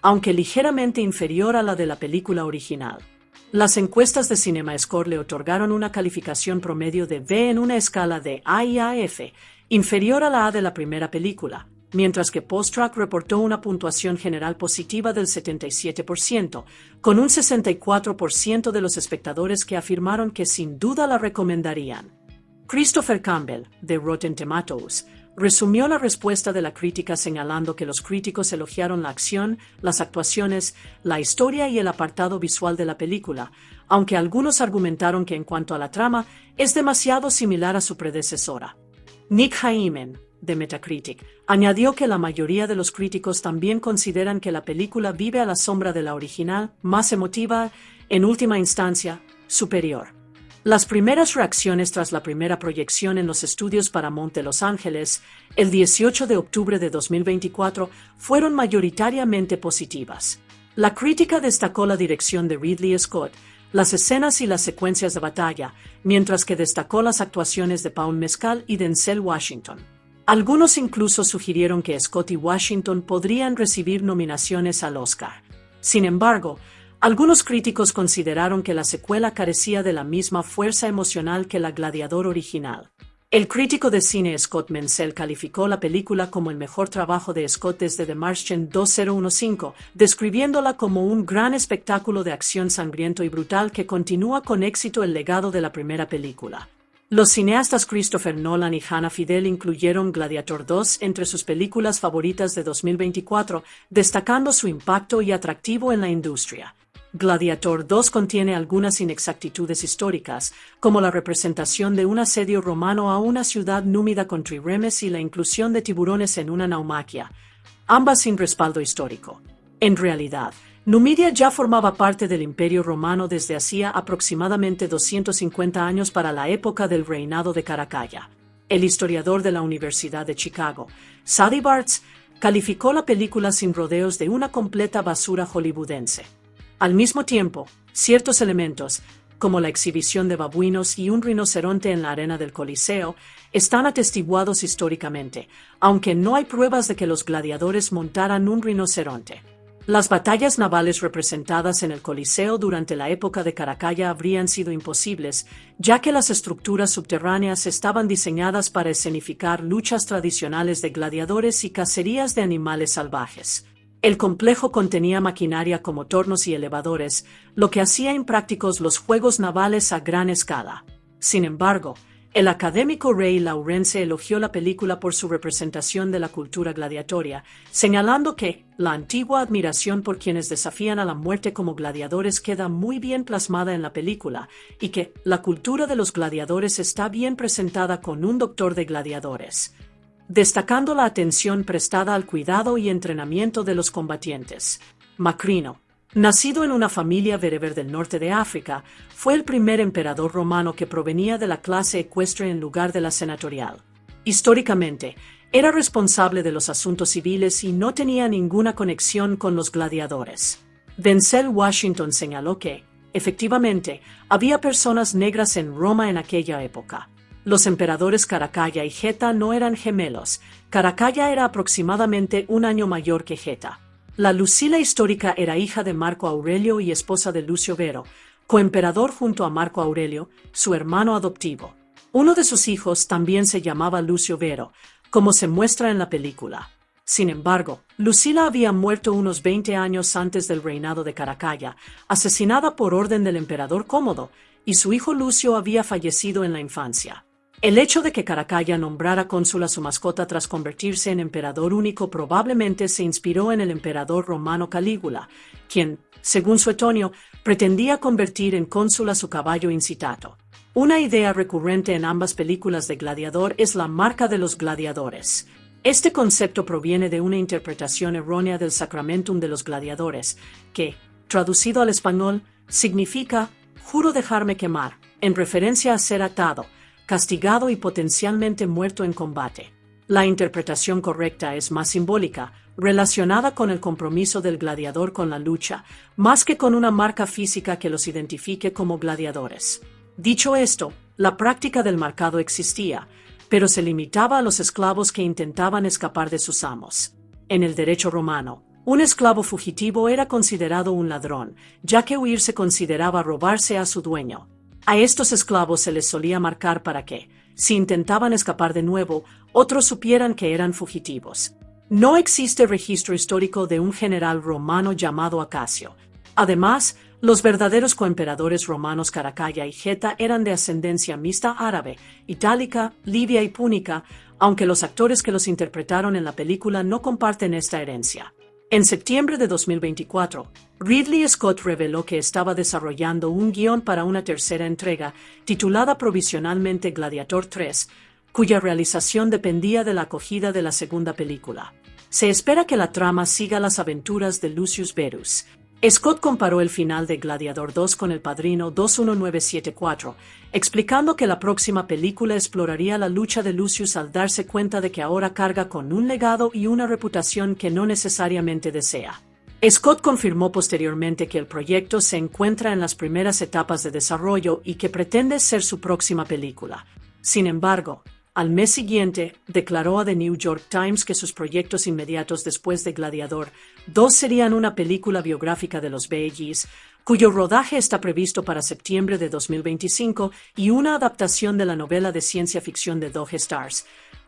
aunque ligeramente inferior a la de la película original. Las encuestas de CinemaScore le otorgaron una calificación promedio de B en una escala de A y a F, inferior a la A de la primera película, mientras que Posttrack reportó una puntuación general positiva del 77%, con un 64% de los espectadores que afirmaron que sin duda la recomendarían. Christopher Campbell, de Rotten Tomatoes, resumió la respuesta de la crítica señalando que los críticos elogiaron la acción, las actuaciones, la historia y el apartado visual de la película, aunque algunos argumentaron que en cuanto a la trama, es demasiado similar a su predecesora. Nick Heyman, de Metacritic, añadió que la mayoría de los críticos también consideran que la película vive a la sombra de la original, más emotiva, en última instancia, superior. Las primeras reacciones tras la primera proyección en los estudios Paramount de Los Ángeles, el 18 de octubre de 2024, fueron mayoritariamente positivas. La crítica destacó la dirección de Ridley Scott, las escenas y las secuencias de batalla, mientras que destacó las actuaciones de Paul Mescal y Denzel Washington. Algunos incluso sugirieron que Scott y Washington podrían recibir nominaciones al Oscar. Sin embargo, algunos críticos consideraron que la secuela carecía de la misma fuerza emocional que la Gladiador original. El crítico de cine Scott Menzel calificó la película como el mejor trabajo de Scott desde The Martian 2015, describiéndola como un gran espectáculo de acción sangriento y brutal que continúa con éxito el legado de la primera película. Los cineastas Christopher Nolan y Hannah Fidel incluyeron Gladiator 2 entre sus películas favoritas de 2024, destacando su impacto y atractivo en la industria. Gladiator 2 contiene algunas inexactitudes históricas, como la representación de un asedio romano a una ciudad númida con triremes y la inclusión de tiburones en una naumaquia, ambas sin respaldo histórico. En realidad, Numidia ya formaba parte del Imperio Romano desde hacía aproximadamente 250 años para la época del reinado de Caracalla. El historiador de la Universidad de Chicago, Sadie Bartz, calificó la película sin rodeos de una completa basura hollywoodense. Al mismo tiempo, ciertos elementos, como la exhibición de babuinos y un rinoceronte en la arena del Coliseo, están atestiguados históricamente, aunque no hay pruebas de que los gladiadores montaran un rinoceronte. Las batallas navales representadas en el Coliseo durante la época de Caracalla habrían sido imposibles, ya que las estructuras subterráneas estaban diseñadas para escenificar luchas tradicionales de gladiadores y cacerías de animales salvajes. El complejo contenía maquinaria como tornos y elevadores, lo que hacía imprácticos los juegos navales a gran escala. Sin embargo, el académico Ray Lawrence elogió la película por su representación de la cultura gladiatoria, señalando que la antigua admiración por quienes desafían a la muerte como gladiadores queda muy bien plasmada en la película, y que la cultura de los gladiadores está bien presentada con un doctor de gladiadores, destacando la atención prestada al cuidado y entrenamiento de los combatientes. Macrino, nacido en una familia bereber del norte de África, fue el primer emperador romano que provenía de la clase ecuestre en lugar de la senatorial. Históricamente, era responsable de los asuntos civiles y no tenía ninguna conexión con los gladiadores. Denzel Washington señaló que, efectivamente, había personas negras en Roma en aquella época. Los emperadores Caracalla y Geta no eran gemelos. Caracalla era aproximadamente un año mayor que Geta. La Lucila histórica era hija de Marco Aurelio y esposa de Lucio Vero, coemperador junto a Marco Aurelio, su hermano adoptivo. Uno de sus hijos también se llamaba Lucio Vero, como se muestra en la película. Sin embargo, Lucila había muerto unos 20 años antes del reinado de Caracalla, asesinada por orden del emperador Cómodo, y su hijo Lucio había fallecido en la infancia. El hecho de que Caracalla nombrara cónsul a su mascota tras convertirse en emperador único probablemente se inspiró en el emperador romano Calígula, quien, según Suetonio, pretendía convertir en cónsul a su caballo Incitato. Una idea recurrente en ambas películas de Gladiador es la marca de los gladiadores. Este concepto proviene de una interpretación errónea del Sacramentum de los Gladiadores, que, traducido al español, significa «juro dejarme quemar», en referencia a ser atado, castigado y potencialmente muerto en combate. La interpretación correcta es más simbólica, relacionada con el compromiso del gladiador con la lucha, más que con una marca física que los identifique como gladiadores. Dicho esto, la práctica del marcado existía, pero se limitaba a los esclavos que intentaban escapar de sus amos. En el derecho romano, un esclavo fugitivo era considerado un ladrón, ya que huir se consideraba robarse a su dueño. A estos esclavos se les solía marcar para que, si intentaban escapar de nuevo, otros supieran que eran fugitivos. No existe registro histórico de un general romano llamado Acasio. Además, los verdaderos coemperadores romanos Caracalla y Geta eran de ascendencia mixta árabe, itálica, libia y púnica, aunque los actores que los interpretaron en la película no comparten esta herencia. En septiembre de 2024, Ridley Scott reveló que estaba desarrollando un guión para una tercera entrega, titulada provisionalmente Gladiator 3, cuya realización dependía de la acogida de la segunda película. Se espera que la trama siga las aventuras de Lucius Verus. Scott comparó el final de Gladiador 2 con El Padrino 21974, explicando que la próxima película exploraría la lucha de Lucius al darse cuenta de que ahora carga con un legado y una reputación que no necesariamente desea. Scott confirmó posteriormente que el proyecto se encuentra en las primeras etapas de desarrollo y que pretende ser su próxima película. Sin embargo, al mes siguiente, declaró a The New York Times que sus proyectos inmediatos después de Gladiador 2 serían una película biográfica de los Bee Gees, cuyo rodaje está previsto para septiembre de 2025, y una adaptación de la novela de ciencia ficción de Doge Stars,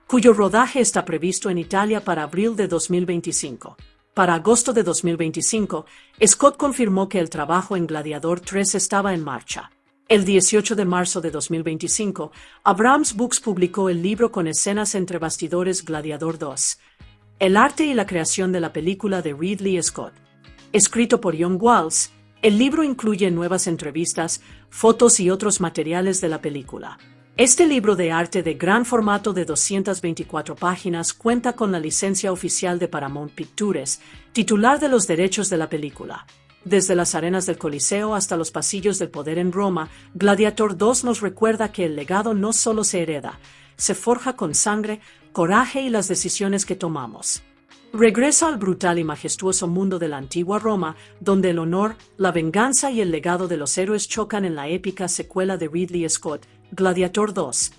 cuyo rodaje está previsto en Italia para abril de 2025. Para agosto de 2025, Scott confirmó que el trabajo en Gladiador 3 estaba en marcha. El 18 de marzo de 2025, Abrams Books publicó el libro con escenas entre bastidores Gladiador 2. El arte y la creación de la película de Ridley Scott. Escrito por John Walls, el libro incluye nuevas entrevistas, fotos y otros materiales de la película. Este libro de arte de gran formato de 224 páginas cuenta con la licencia oficial de Paramount Pictures, titular de los derechos de la película. Desde las arenas del Coliseo hasta los pasillos del poder en Roma, Gladiator 2 nos recuerda que el legado no solo se hereda, se forja con sangre, coraje y las decisiones que tomamos. Regresa al brutal y majestuoso mundo de la antigua Roma, donde el honor, la venganza y el legado de los héroes chocan en la épica secuela de Ridley Scott, Gladiator 2.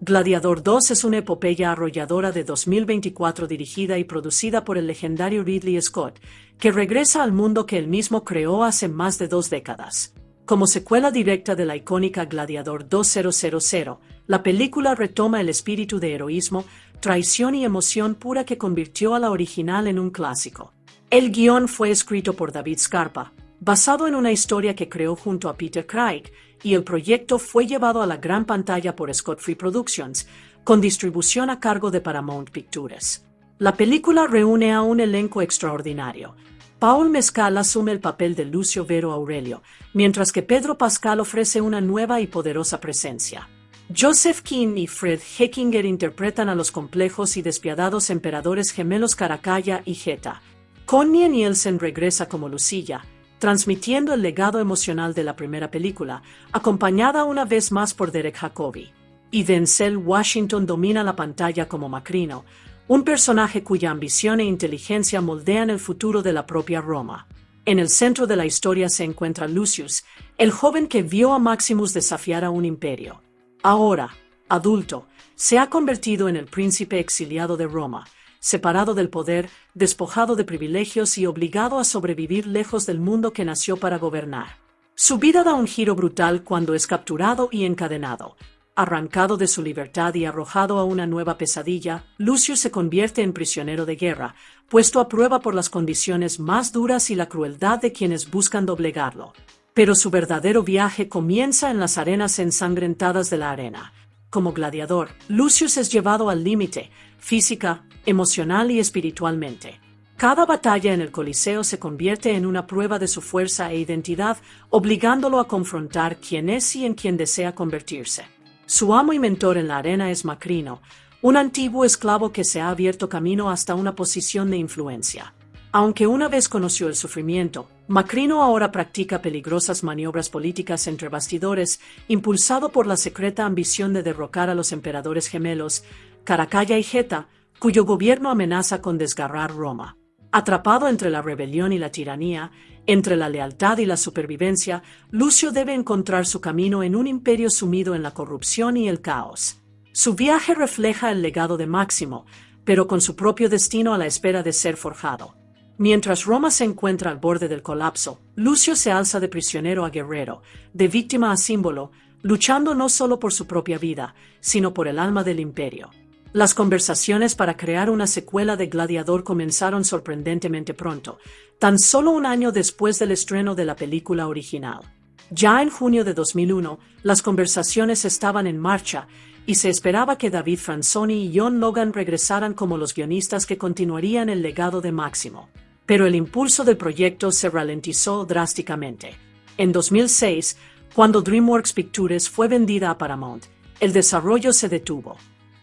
Gladiador 2 es una epopeya arrolladora de 2024 dirigida y producida por el legendario Ridley Scott, que regresa al mundo que él mismo creó hace más de 2 décadas. Como secuela directa de la icónica Gladiador 2000, la película retoma el espíritu de heroísmo, traición y emoción pura que convirtió a la original en un clásico. El guión fue escrito por David Scarpa, basado en una historia que creó junto a Peter Craig, y el proyecto fue llevado a la gran pantalla por Scott Free Productions, con distribución a cargo de Paramount Pictures. La película reúne a un elenco extraordinario. Paul Mescal asume el papel de Lucio Vero Aurelio, mientras que Pedro Pascal ofrece una nueva y poderosa presencia. Joseph King y Fred Heckinger interpretan a los complejos y despiadados emperadores gemelos Caracalla y Geta. Connie Nielsen regresa como Lucilla, transmitiendo el legado emocional de la primera película, acompañada una vez más por Derek Jacobi. Y Denzel Washington domina la pantalla como Macrino, un personaje cuya ambición e inteligencia moldean el futuro de la propia Roma. En el centro de la historia se encuentra Lucius, el joven que vio a Maximus desafiar a un imperio. Ahora, adulto, se ha convertido en el príncipe exiliado de Roma, separado del poder, despojado de privilegios y obligado a sobrevivir lejos del mundo que nació para gobernar. Su vida da un giro brutal cuando es capturado y encadenado. Arrancado de su libertad y arrojado a una nueva pesadilla, Lucius se convierte en prisionero de guerra, puesto a prueba por las condiciones más duras y la crueldad de quienes buscan doblegarlo. Pero su verdadero viaje comienza en las arenas ensangrentadas de la arena. Como gladiador, Lucius es llevado al límite, física, emocional y espiritualmente. Cada batalla en el Coliseo se convierte en una prueba de su fuerza e identidad, obligándolo a confrontar quién es y en quién desea convertirse. Su amo y mentor en la arena es Macrino, un antiguo esclavo que se ha abierto camino hasta una posición de influencia. Aunque una vez conoció el sufrimiento, Macrino ahora practica peligrosas maniobras políticas entre bastidores, impulsado por la secreta ambición de derrocar a los emperadores gemelos, Caracalla y Geta, cuyo gobierno amenaza con desgarrar Roma. Atrapado entre la rebelión y la tiranía, entre la lealtad y la supervivencia, Lucio debe encontrar su camino en un imperio sumido en la corrupción y el caos. Su viaje refleja el legado de Máximo, pero con su propio destino a la espera de ser forjado. Mientras Roma se encuentra al borde del colapso, Lucio se alza de prisionero a guerrero, de víctima a símbolo, luchando no solo por su propia vida, sino por el alma del imperio. Las conversaciones para crear una secuela de Gladiador comenzaron sorprendentemente pronto, tan solo un año después del estreno de la película original. Ya en junio de 2001, las conversaciones estaban en marcha y se esperaba que David Franzoni y John Logan regresaran como los guionistas que continuarían el legado de Máximo. Pero el impulso del proyecto se ralentizó drásticamente. En 2006, cuando DreamWorks Pictures fue vendida a Paramount, el desarrollo se detuvo.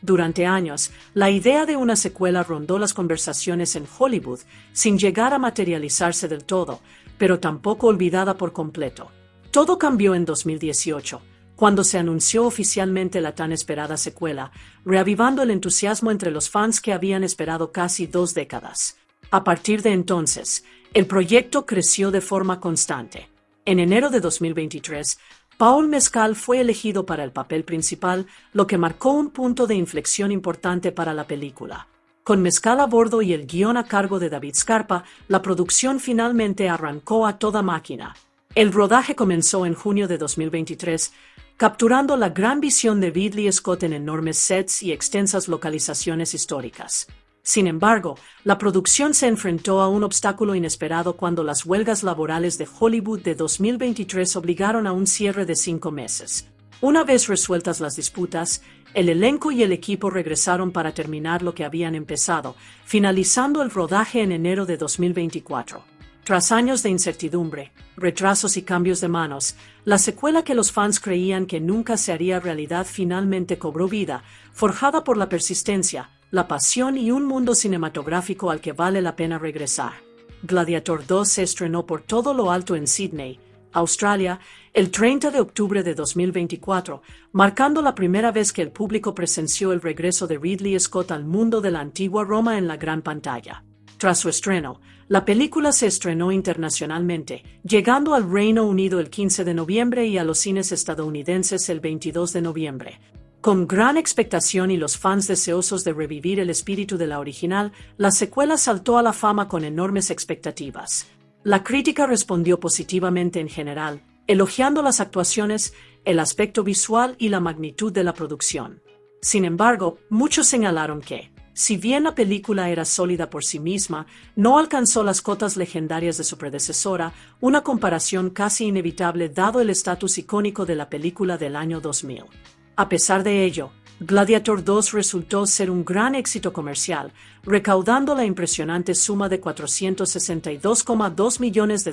Durante años, la idea de una secuela rondó las conversaciones en Hollywood, sin llegar a materializarse del todo, pero tampoco olvidada por completo. Todo cambió en 2018, cuando se anunció oficialmente la tan esperada secuela, reavivando el entusiasmo entre los fans que habían esperado casi 2 décadas. A partir de entonces, el proyecto creció de forma constante. En enero de 2023, Paul Mescal fue elegido para el papel principal, lo que marcó un punto de inflexión importante para la película. Con Mescal a bordo y el guión a cargo de David Scarpa, la producción finalmente arrancó a toda máquina. El rodaje comenzó en junio de 2023, capturando la gran visión de Ridley Scott en enormes sets y extensas localizaciones históricas. Sin embargo, la producción se enfrentó a un obstáculo inesperado cuando las huelgas laborales de Hollywood de 2023 obligaron a un cierre de 5 meses. Una vez resueltas las disputas, el elenco y el equipo regresaron para terminar lo que habían empezado, finalizando el rodaje en enero de 2024. Tras años de incertidumbre, retrasos y cambios de manos, la secuela que los fans creían que nunca se haría realidad finalmente cobró vida, forjada por la persistencia, la pasión y un mundo cinematográfico al que vale la pena regresar. Gladiator 2 se estrenó por todo lo alto en Sydney, Australia, el 30 de octubre de 2024, marcando la primera vez que el público presenció el regreso de Ridley Scott al mundo de la antigua Roma en la gran pantalla. Tras su estreno, la película se estrenó internacionalmente, llegando al Reino Unido el 15 de noviembre y a los cines estadounidenses el 22 de noviembre. Con gran expectación y los fans deseosos de revivir el espíritu de la original, la secuela saltó a la fama con enormes expectativas. La crítica respondió positivamente en general, elogiando las actuaciones, el aspecto visual y la magnitud de la producción. Sin embargo, muchos señalaron que, si bien la película era sólida por sí misma, no alcanzó las cotas legendarias de su predecesora, una comparación casi inevitable dado el estatus icónico de la película del año 2000. A pesar de ello, Gladiator 2 resultó ser un gran éxito comercial, recaudando la impresionante suma de $462,2 millones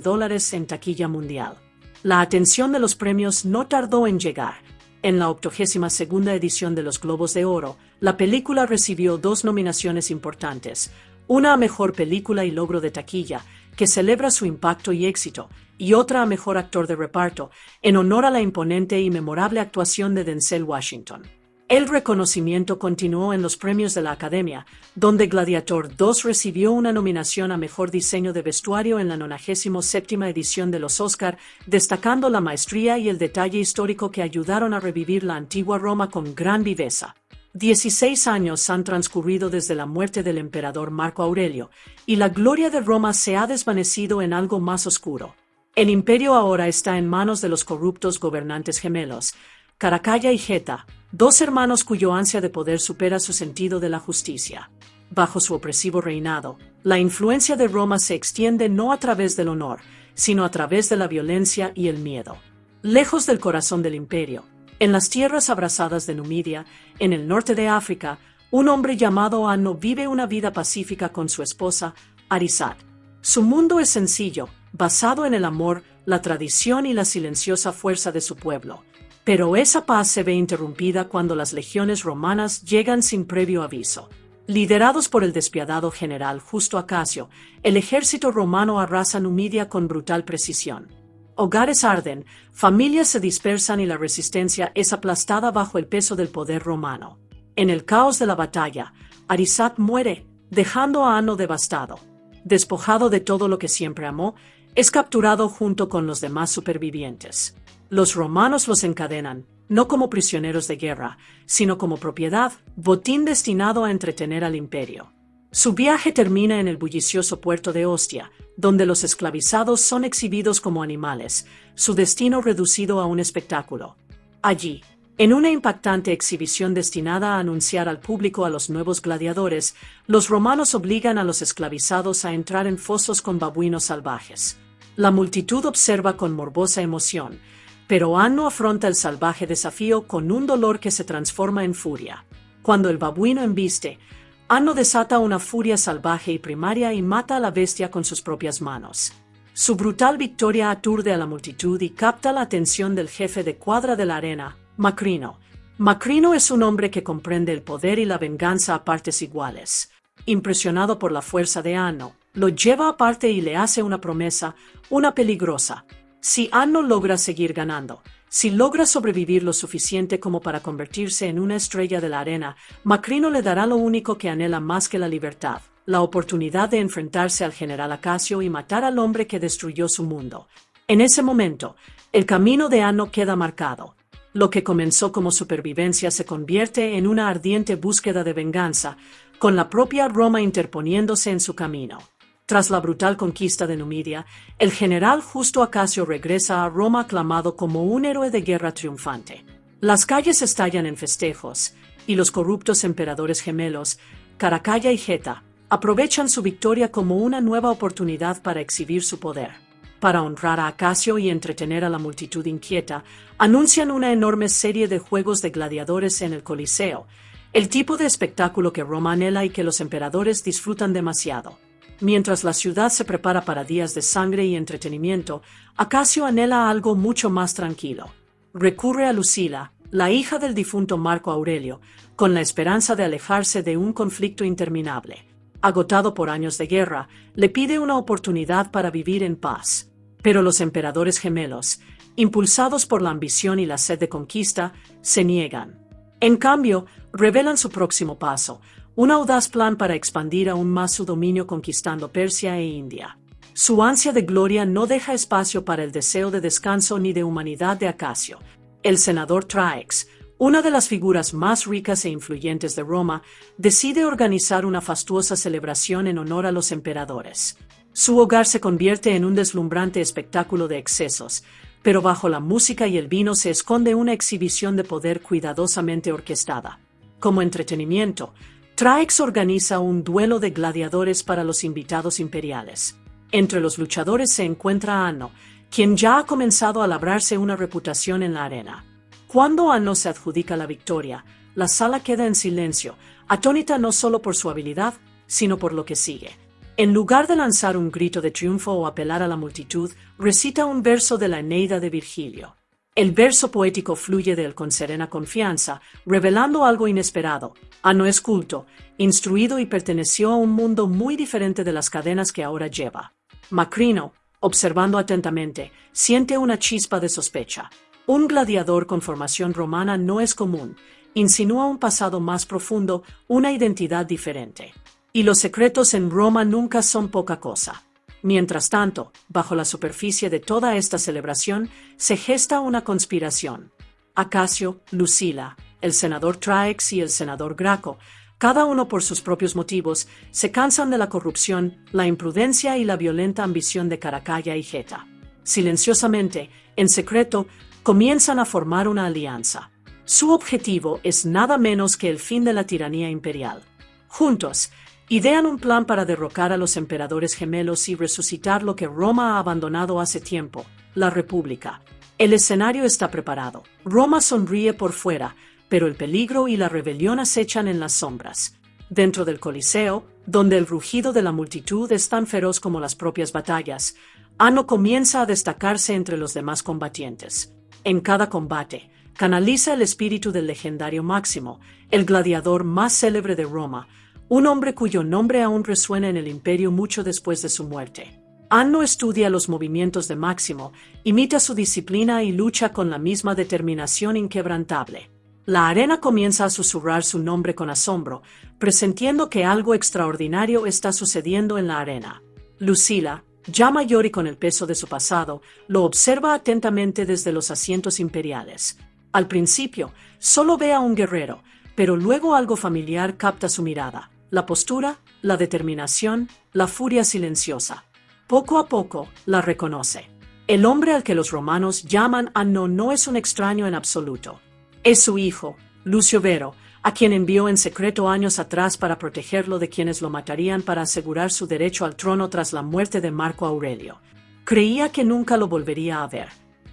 en taquilla mundial. La atención de los premios no tardó en llegar. En la 82ª edición de los Globos de Oro, la película recibió 2 nominaciones importantes, una a Mejor Película y Logro de Taquilla, que celebra su impacto y éxito, y otra a Mejor Actor de Reparto, en honor a la imponente y memorable actuación de Denzel Washington. El reconocimiento continuó en los premios de la Academia, donde Gladiator 2 recibió una nominación a Mejor Diseño de Vestuario en la 97ª edición de los Oscar, destacando la maestría y el detalle histórico que ayudaron a revivir la antigua Roma con gran viveza. 16 años han transcurrido desde la muerte del emperador Marco Aurelio, y la gloria de Roma se ha desvanecido en algo más oscuro. El imperio ahora está en manos de los corruptos gobernantes gemelos, Caracalla y Geta, 2 hermanos cuyo ansia de poder supera su sentido de la justicia. Bajo su opresivo reinado, la influencia de Roma se extiende no a través del honor, sino a través de la violencia y el miedo. Lejos del corazón del imperio, en las tierras abrasadas de Numidia, en el norte de África, un hombre llamado Anno vive una vida pacífica con su esposa, Arisat. Su mundo es sencillo, basado en el amor, la tradición y la silenciosa fuerza de su pueblo. Pero esa paz se ve interrumpida cuando las legiones romanas llegan sin previo aviso. Liderados por el despiadado general Justo Acacio, el ejército romano arrasa Numidia con brutal precisión. Hogares arden, familias se dispersan y la resistencia es aplastada bajo el peso del poder romano. En el caos de la batalla, Arisat muere, dejando a Anno devastado. Despojado de todo lo que siempre amó, es capturado junto con los demás supervivientes. Los romanos los encadenan, no como prisioneros de guerra, sino como propiedad, botín destinado a entretener al imperio. Su viaje termina en el bullicioso puerto de Ostia, donde los esclavizados son exhibidos como animales, su destino reducido a un espectáculo. Allí, en una impactante exhibición destinada a anunciar al público a los nuevos gladiadores, los romanos obligan a los esclavizados a entrar en fosos con babuinos salvajes. La multitud observa con morbosa emoción, pero Anno afronta el salvaje desafío con un dolor que se transforma en furia. Cuando el babuino embiste, Anno desata una furia salvaje y primaria y mata a la bestia con sus propias manos. Su brutal victoria aturde a la multitud y capta la atención del jefe de cuadra de la arena, Macrino. Macrino es un hombre que comprende el poder y la venganza a partes iguales. Impresionado por la fuerza de Anno, lo lleva aparte y le hace una promesa, una peligrosa. Si Anno logra seguir ganando, si logra sobrevivir lo suficiente como para convertirse en una estrella de la arena, Macrino le dará lo único que anhela más que la libertad, la oportunidad de enfrentarse al general Acacio y matar al hombre que destruyó su mundo. En ese momento, el camino de Anno queda marcado. Lo que comenzó como supervivencia se convierte en una ardiente búsqueda de venganza, con la propia Roma interponiéndose en su camino. Tras la brutal conquista de Numidia, el general Justo Acacio regresa a Roma aclamado como un héroe de guerra triunfante. Las calles estallan en festejos, y los corruptos emperadores gemelos, Caracalla y Geta aprovechan su victoria como una nueva oportunidad para exhibir su poder. Para honrar a Acasio y entretener a la multitud inquieta, anuncian una enorme serie de juegos de gladiadores en el Coliseo, el tipo de espectáculo que Roma anhela y que los emperadores disfrutan demasiado. Mientras la ciudad se prepara para días de sangre y entretenimiento, Acasio anhela algo mucho más tranquilo. Recurre a Lucila, la hija del difunto Marco Aurelio, con la esperanza de alejarse de un conflicto interminable. Agotado por años de guerra, le pide una oportunidad para vivir en paz. Pero los emperadores gemelos, impulsados por la ambición y la sed de conquista, se niegan. En cambio, revelan su próximo paso, un audaz plan para expandir aún más su dominio conquistando Persia e India. Su ansia de gloria no deja espacio para el deseo de descanso ni de humanidad de Acasio. El senador Traex, una de las figuras más ricas e influyentes de Roma, decide organizar una fastuosa celebración en honor a los emperadores. Su hogar se convierte en un deslumbrante espectáculo de excesos, pero bajo la música y el vino se esconde una exhibición de poder cuidadosamente orquestada. Como entretenimiento, Traex organiza un duelo de gladiadores para los invitados imperiales. Entre los luchadores se encuentra Anno, quien ya ha comenzado a labrarse una reputación en la arena. Cuando Anno se adjudica la victoria, la sala queda en silencio, atónita no solo por su habilidad, sino por lo que sigue. En lugar de lanzar un grito de triunfo o apelar a la multitud, recita un verso de la Eneida de Virgilio. El verso poético fluye de él con serena confianza, revelando algo inesperado. Anno es culto, instruido y perteneció a un mundo muy diferente de las cadenas que ahora lleva. Macrino, observando atentamente, siente una chispa de sospecha. Un gladiador con formación romana no es común, insinúa un pasado más profundo, una identidad diferente. Y los secretos en Roma nunca son poca cosa. Mientras tanto, bajo la superficie de toda esta celebración, se gesta una conspiración. Acasio, Lucila, el senador Traex y el senador Graco, cada uno por sus propios motivos, se cansan de la corrupción, la imprudencia y la violenta ambición de Caracalla y Geta. Silenciosamente, en secreto, comienzan a formar una alianza. Su objetivo es nada menos que el fin de la tiranía imperial. Juntos, idean un plan para derrocar a los emperadores gemelos y resucitar lo que Roma ha abandonado hace tiempo, la República. El escenario está preparado. Roma sonríe por fuera, pero el peligro y la rebelión acechan en las sombras. Dentro del Coliseo, donde el rugido de la multitud es tan feroz como las propias batallas, Anno comienza a destacarse entre los demás combatientes. En cada combate, canaliza el espíritu del legendario Máximo, el gladiador más célebre de Roma, un hombre cuyo nombre aún resuena en el imperio mucho después de su muerte. Anno estudia los movimientos de Máximo, imita su disciplina y lucha con la misma determinación inquebrantable. La arena comienza a susurrar su nombre con asombro, presintiendo que algo extraordinario está sucediendo en la arena. Lucila, ya mayor y con el peso de su pasado, lo observa atentamente desde los asientos imperiales. Al principio, solo ve a un guerrero, pero luego algo familiar capta su mirada. La postura, la determinación, la furia silenciosa. Poco a poco, la reconoce. El hombre al que los romanos llaman Anno no es un extraño en absoluto. Es su hijo, Lucio Vero, a quien envió en secreto años atrás para protegerlo de quienes lo matarían para asegurar su derecho al trono tras la muerte de Marco Aurelio. Creía que nunca lo volvería a ver.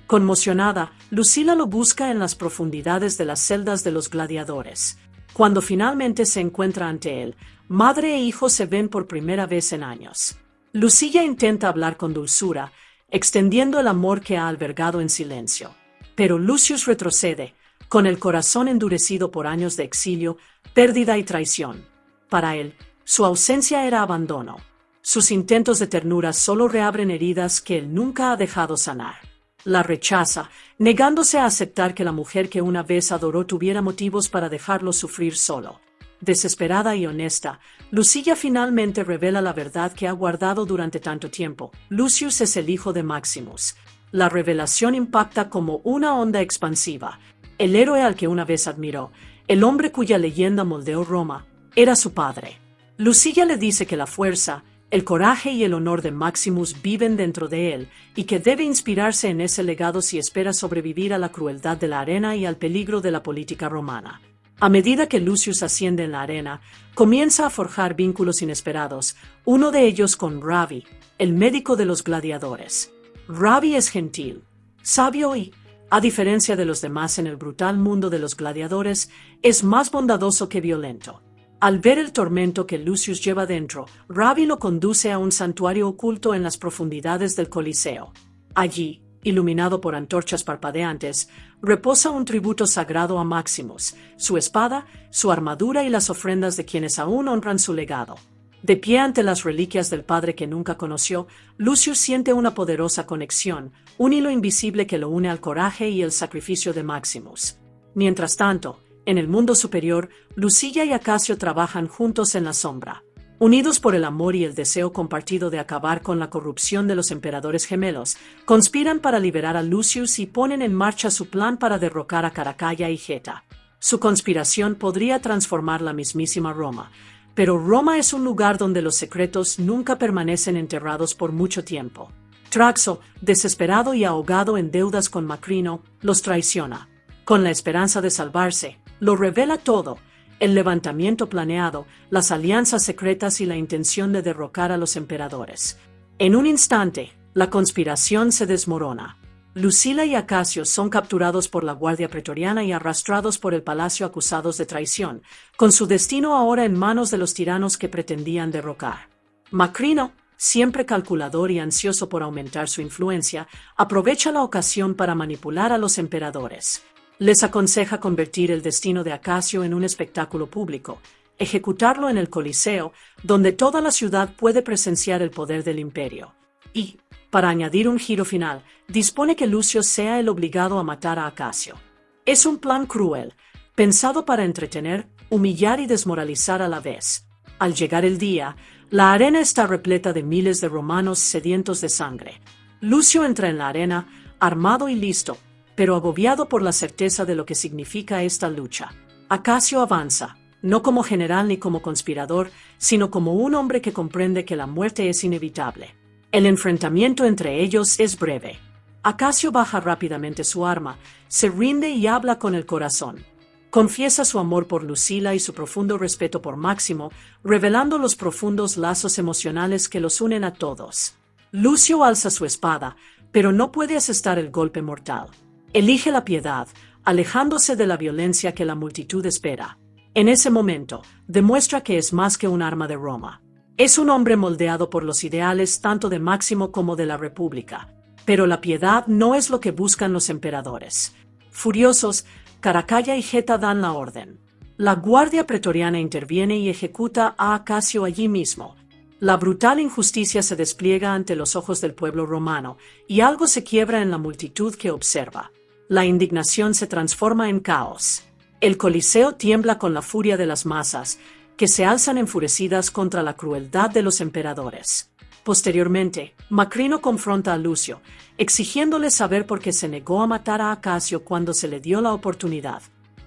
Conmocionada, Lucila lo busca en las profundidades de las celdas de los gladiadores. Cuando finalmente se encuentra ante él, madre e hijo se ven por primera vez en años. Lucila intenta hablar con dulzura, extendiendo el amor que ha albergado en silencio. Pero Lucius retrocede, con el corazón endurecido por años de exilio, pérdida y traición. Para él, su ausencia era abandono. Sus intentos de ternura solo reabren heridas que él nunca ha dejado sanar. La rechaza, negándose a aceptar que la mujer que una vez adoró tuviera motivos para dejarlo sufrir solo. Desesperada y honesta, Lucila finalmente revela la verdad que ha guardado durante tanto tiempo. Lucius es el hijo de Maximus. La revelación impacta como una onda expansiva. El héroe al que una vez admiró, el hombre cuya leyenda moldeó Roma, era su padre. Lucila le dice que la fuerza, el coraje y el honor de Maximus viven dentro de él, y que debe inspirarse en ese legado si espera sobrevivir a la crueldad de la arena y al peligro de la política romana. A medida que Lucius asciende en la arena, comienza a forjar vínculos inesperados, uno de ellos con Ravi, el médico de los gladiadores. Ravi es gentil, sabio y, a diferencia de los demás en el brutal mundo de los gladiadores, es más bondadoso que violento. Al ver el tormento que Lucius lleva dentro, Ravi lo conduce a un santuario oculto en las profundidades del Coliseo. Allí, iluminado por antorchas parpadeantes, reposa un tributo sagrado a Maximus, su espada, su armadura y las ofrendas de quienes aún honran su legado. De pie ante las reliquias del padre que nunca conoció, Lucius siente una poderosa conexión, un hilo invisible que lo une al coraje y el sacrificio de Maximus. Mientras tanto, en el mundo superior, Lucilla y Acacio trabajan juntos en la sombra. Unidos por el amor y el deseo compartido de acabar con la corrupción de los emperadores gemelos, conspiran para liberar a Lucius y ponen en marcha su plan para derrocar a Caracalla y Geta. Su conspiración podría transformar la mismísima Roma, pero Roma es un lugar donde los secretos nunca permanecen enterrados por mucho tiempo. Traxo, desesperado y ahogado en deudas con Macrino, los traiciona. Con la esperanza de salvarse, lo revela todo: el levantamiento planeado, las alianzas secretas y la intención de derrocar a los emperadores. En un instante, la conspiración se desmorona. Lucila y Acacio son capturados por la Guardia Pretoriana y arrastrados por el palacio acusados de traición, con su destino ahora en manos de los tiranos que pretendían derrocar. Macrino, siempre calculador y ansioso por aumentar su influencia, aprovecha la ocasión para manipular a los emperadores. Les aconseja convertir el destino de Acacio en un espectáculo público, ejecutarlo en el Coliseo, donde toda la ciudad puede presenciar el poder del imperio. Y, para añadir un giro final, dispone que Lucio sea el obligado a matar a Acacio. Es un plan cruel, pensado para entretener, humillar y desmoralizar a la vez. Al llegar el día, la arena está repleta de miles de romanos sedientos de sangre. Lucio entra en la arena, armado y listo, pero agobiado por la certeza de lo que significa esta lucha. Acacio avanza, no como general ni como conspirador, sino como un hombre que comprende que la muerte es inevitable. El enfrentamiento entre ellos es breve. Acacio baja rápidamente su arma, se rinde y habla con el corazón. Confiesa su amor por Lucila y su profundo respeto por Máximo, revelando los profundos lazos emocionales que los unen a todos. Lucio alza su espada, pero no puede asestar el golpe mortal. Elige la piedad, alejándose de la violencia que la multitud espera. En ese momento, demuestra que es más que un arma de Roma. Es un hombre moldeado por los ideales tanto de Máximo como de la República. Pero la piedad no es lo que buscan los emperadores. Furiosos, Caracalla y Geta dan la orden. La Guardia Pretoriana interviene y ejecuta a Acacio allí mismo. La brutal injusticia se despliega ante los ojos del pueblo romano, y algo se quiebra en la multitud que observa. La indignación se transforma en caos. El Coliseo tiembla con la furia de las masas, que se alzan enfurecidas contra la crueldad de los emperadores. Posteriormente, Macrino confronta a Lucio, exigiéndole saber por qué se negó a matar a Acacio cuando se le dio la oportunidad.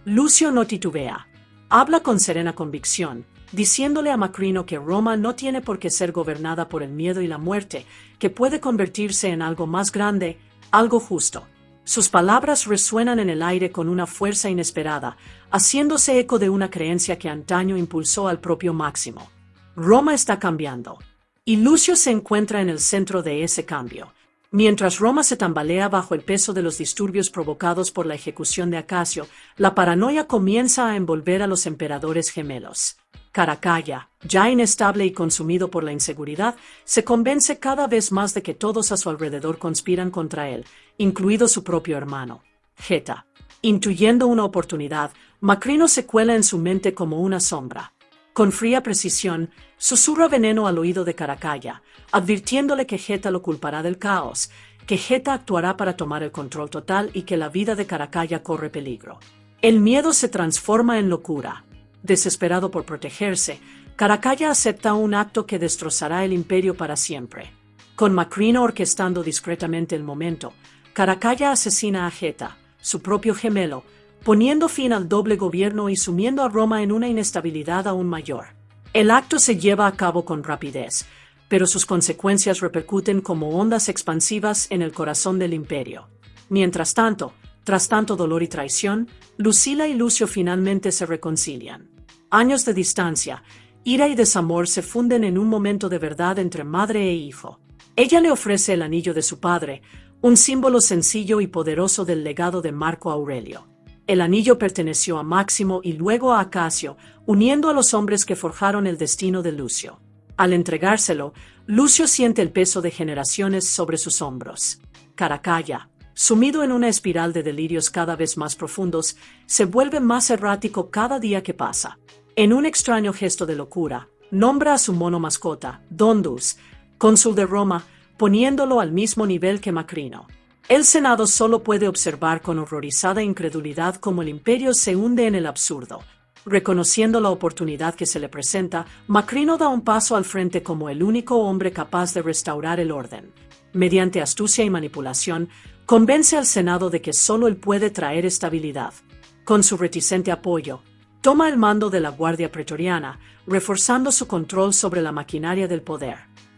Lucio no titubea. Habla con serena convicción, diciéndole a Macrino que Roma no tiene por qué ser gobernada por el miedo y la muerte, que puede convertirse en algo más grande, algo justo. Sus palabras resuenan en el aire con una fuerza inesperada, haciéndose eco de una creencia que antaño impulsó al propio Máximo. Roma está cambiando, y Lucio se encuentra en el centro de ese cambio. Mientras Roma se tambalea bajo el peso de los disturbios provocados por la ejecución de Acacio, la paranoia comienza a envolver a los emperadores gemelos. Caracalla, ya inestable y consumido por la inseguridad, se convence cada vez más de que todos a su alrededor conspiran contra él, incluido su propio hermano, Geta. Intuyendo una oportunidad, Macrino se cuela en su mente como una sombra. Con fría precisión, susurra veneno al oído de Caracalla, advirtiéndole que Geta lo culpará del caos, que Geta actuará para tomar el control total y que la vida de Caracalla corre peligro. El miedo se transforma en locura. Desesperado por protegerse, Caracalla acepta un acto que destrozará el imperio para siempre. Con Macrino orquestando discretamente el momento, Caracalla asesina a Geta, su propio gemelo, poniendo fin al doble gobierno y sumiendo a Roma en una inestabilidad aún mayor. El acto se lleva a cabo con rapidez, pero sus consecuencias repercuten como ondas expansivas en el corazón del imperio. Mientras tanto, Tras tanto dolor y traición, Lucila y Lucio finalmente se reconcilian. Años de distancia, ira y desamor se funden en un momento de verdad entre madre e hijo. Ella le ofrece el anillo de su padre, un símbolo sencillo y poderoso del legado de Marco Aurelio. El anillo perteneció a Máximo y luego a Casio, uniendo a los hombres que forjaron el destino de Lucio. Al entregárselo, Lucio siente el peso de generaciones sobre sus hombros. Caracalla, sumido en una espiral de delirios cada vez más profundos, se vuelve más errático cada día que pasa. En un extraño gesto de locura, nombra a su mono mascota, Dondus, cónsul de Roma, poniéndolo al mismo nivel que Macrino. El Senado solo puede observar con horrorizada incredulidad cómo el imperio se hunde en el absurdo. Reconociendo la oportunidad que se le presenta, Macrino da un paso al frente como el único hombre capaz de restaurar el orden. Mediante astucia y manipulación, convence al Senado de que solo él puede traer estabilidad. Con su reticente apoyo, toma el mando de la Guardia Pretoriana, reforzando su control sobre la maquinaria del poder.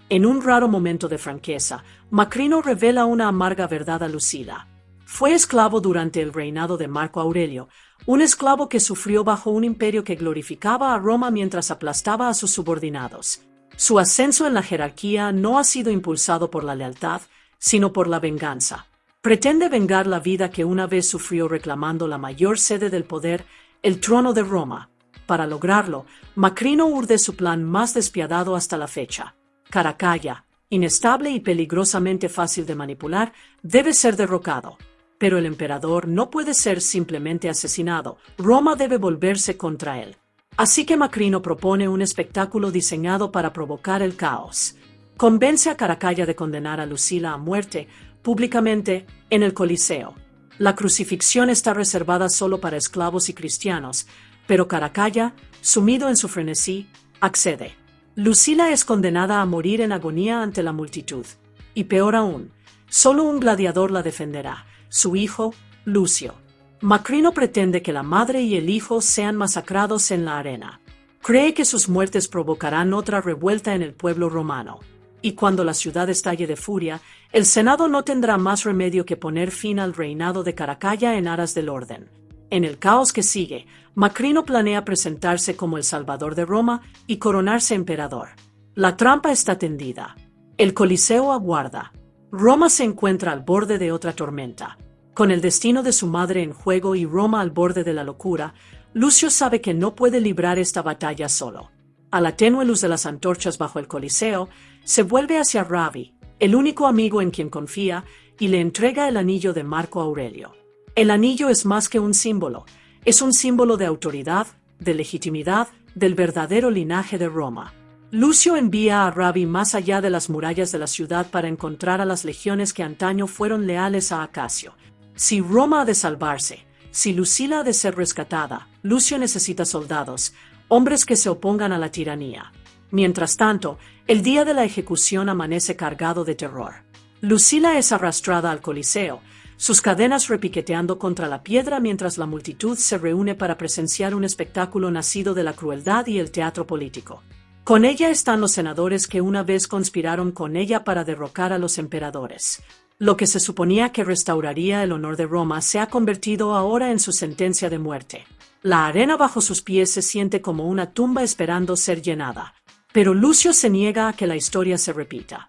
En un raro momento de franqueza, Macrino revela una amarga verdad a Lucila. Fue esclavo durante el reinado de Marco Aurelio, un esclavo que sufrió bajo un imperio que glorificaba a Roma mientras aplastaba a sus subordinados. Su ascenso en la jerarquía no ha sido impulsado por la lealtad, sino por la venganza. Pretende vengar la vida que una vez sufrió reclamando la mayor sede del poder, el trono de Roma. Para lograrlo, Macrino urde su plan más despiadado hasta la fecha. Caracalla, inestable y peligrosamente fácil de manipular, debe ser derrocado. Pero el emperador no puede ser simplemente asesinado, Roma debe volverse contra él. Así que Macrino propone un espectáculo diseñado para provocar el caos. Convence a Caracalla de condenar a Lucila a muerte, públicamente, en el Coliseo. La crucifixión está reservada solo para esclavos y cristianos, pero Caracalla, sumido en su frenesí, accede. Lucila es condenada a morir en agonía ante la multitud. Y peor aún, solo un gladiador la defenderá, su hijo, Lucio. Macrino pretende que la madre y el hijo sean masacrados en la arena. Cree que sus muertes provocarán otra revuelta en el pueblo romano. Y cuando la ciudad estalle de furia, el Senado no tendrá más remedio que poner fin al reinado de Caracalla en aras del orden. En el caos que sigue, Macrino planea presentarse como el salvador de Roma y coronarse emperador. La trampa está tendida. El Coliseo aguarda. Roma se encuentra al borde de otra tormenta. Con el destino de su madre en juego y Roma al borde de la locura, Lucio sabe que no puede librar esta batalla solo. A la tenue luz de las antorchas bajo el Coliseo, se vuelve hacia Ravi, el único amigo en quien confía, y le entrega el anillo de Marco Aurelio. El anillo es más que un símbolo, es un símbolo de autoridad, de legitimidad, del verdadero linaje de Roma. Lucio envía a Ravi más allá de las murallas de la ciudad para encontrar a las legiones que antaño fueron leales a Casio. Si Roma ha de salvarse, si Lucila ha de ser rescatada, Lucio necesita soldados, hombres que se opongan a la tiranía. Mientras tanto, el día de la ejecución amanece cargado de terror. Lucila es arrastrada al Coliseo, sus cadenas repiqueteando contra la piedra mientras la multitud se reúne para presenciar un espectáculo nacido de la crueldad y el teatro político. Con ella están los senadores que una vez conspiraron con ella para derrocar a los emperadores. Lo que se suponía que restauraría el honor de Roma se ha convertido ahora en su sentencia de muerte. La arena bajo sus pies se siente como una tumba esperando ser llenada. Pero Lucio se niega a que la historia se repita.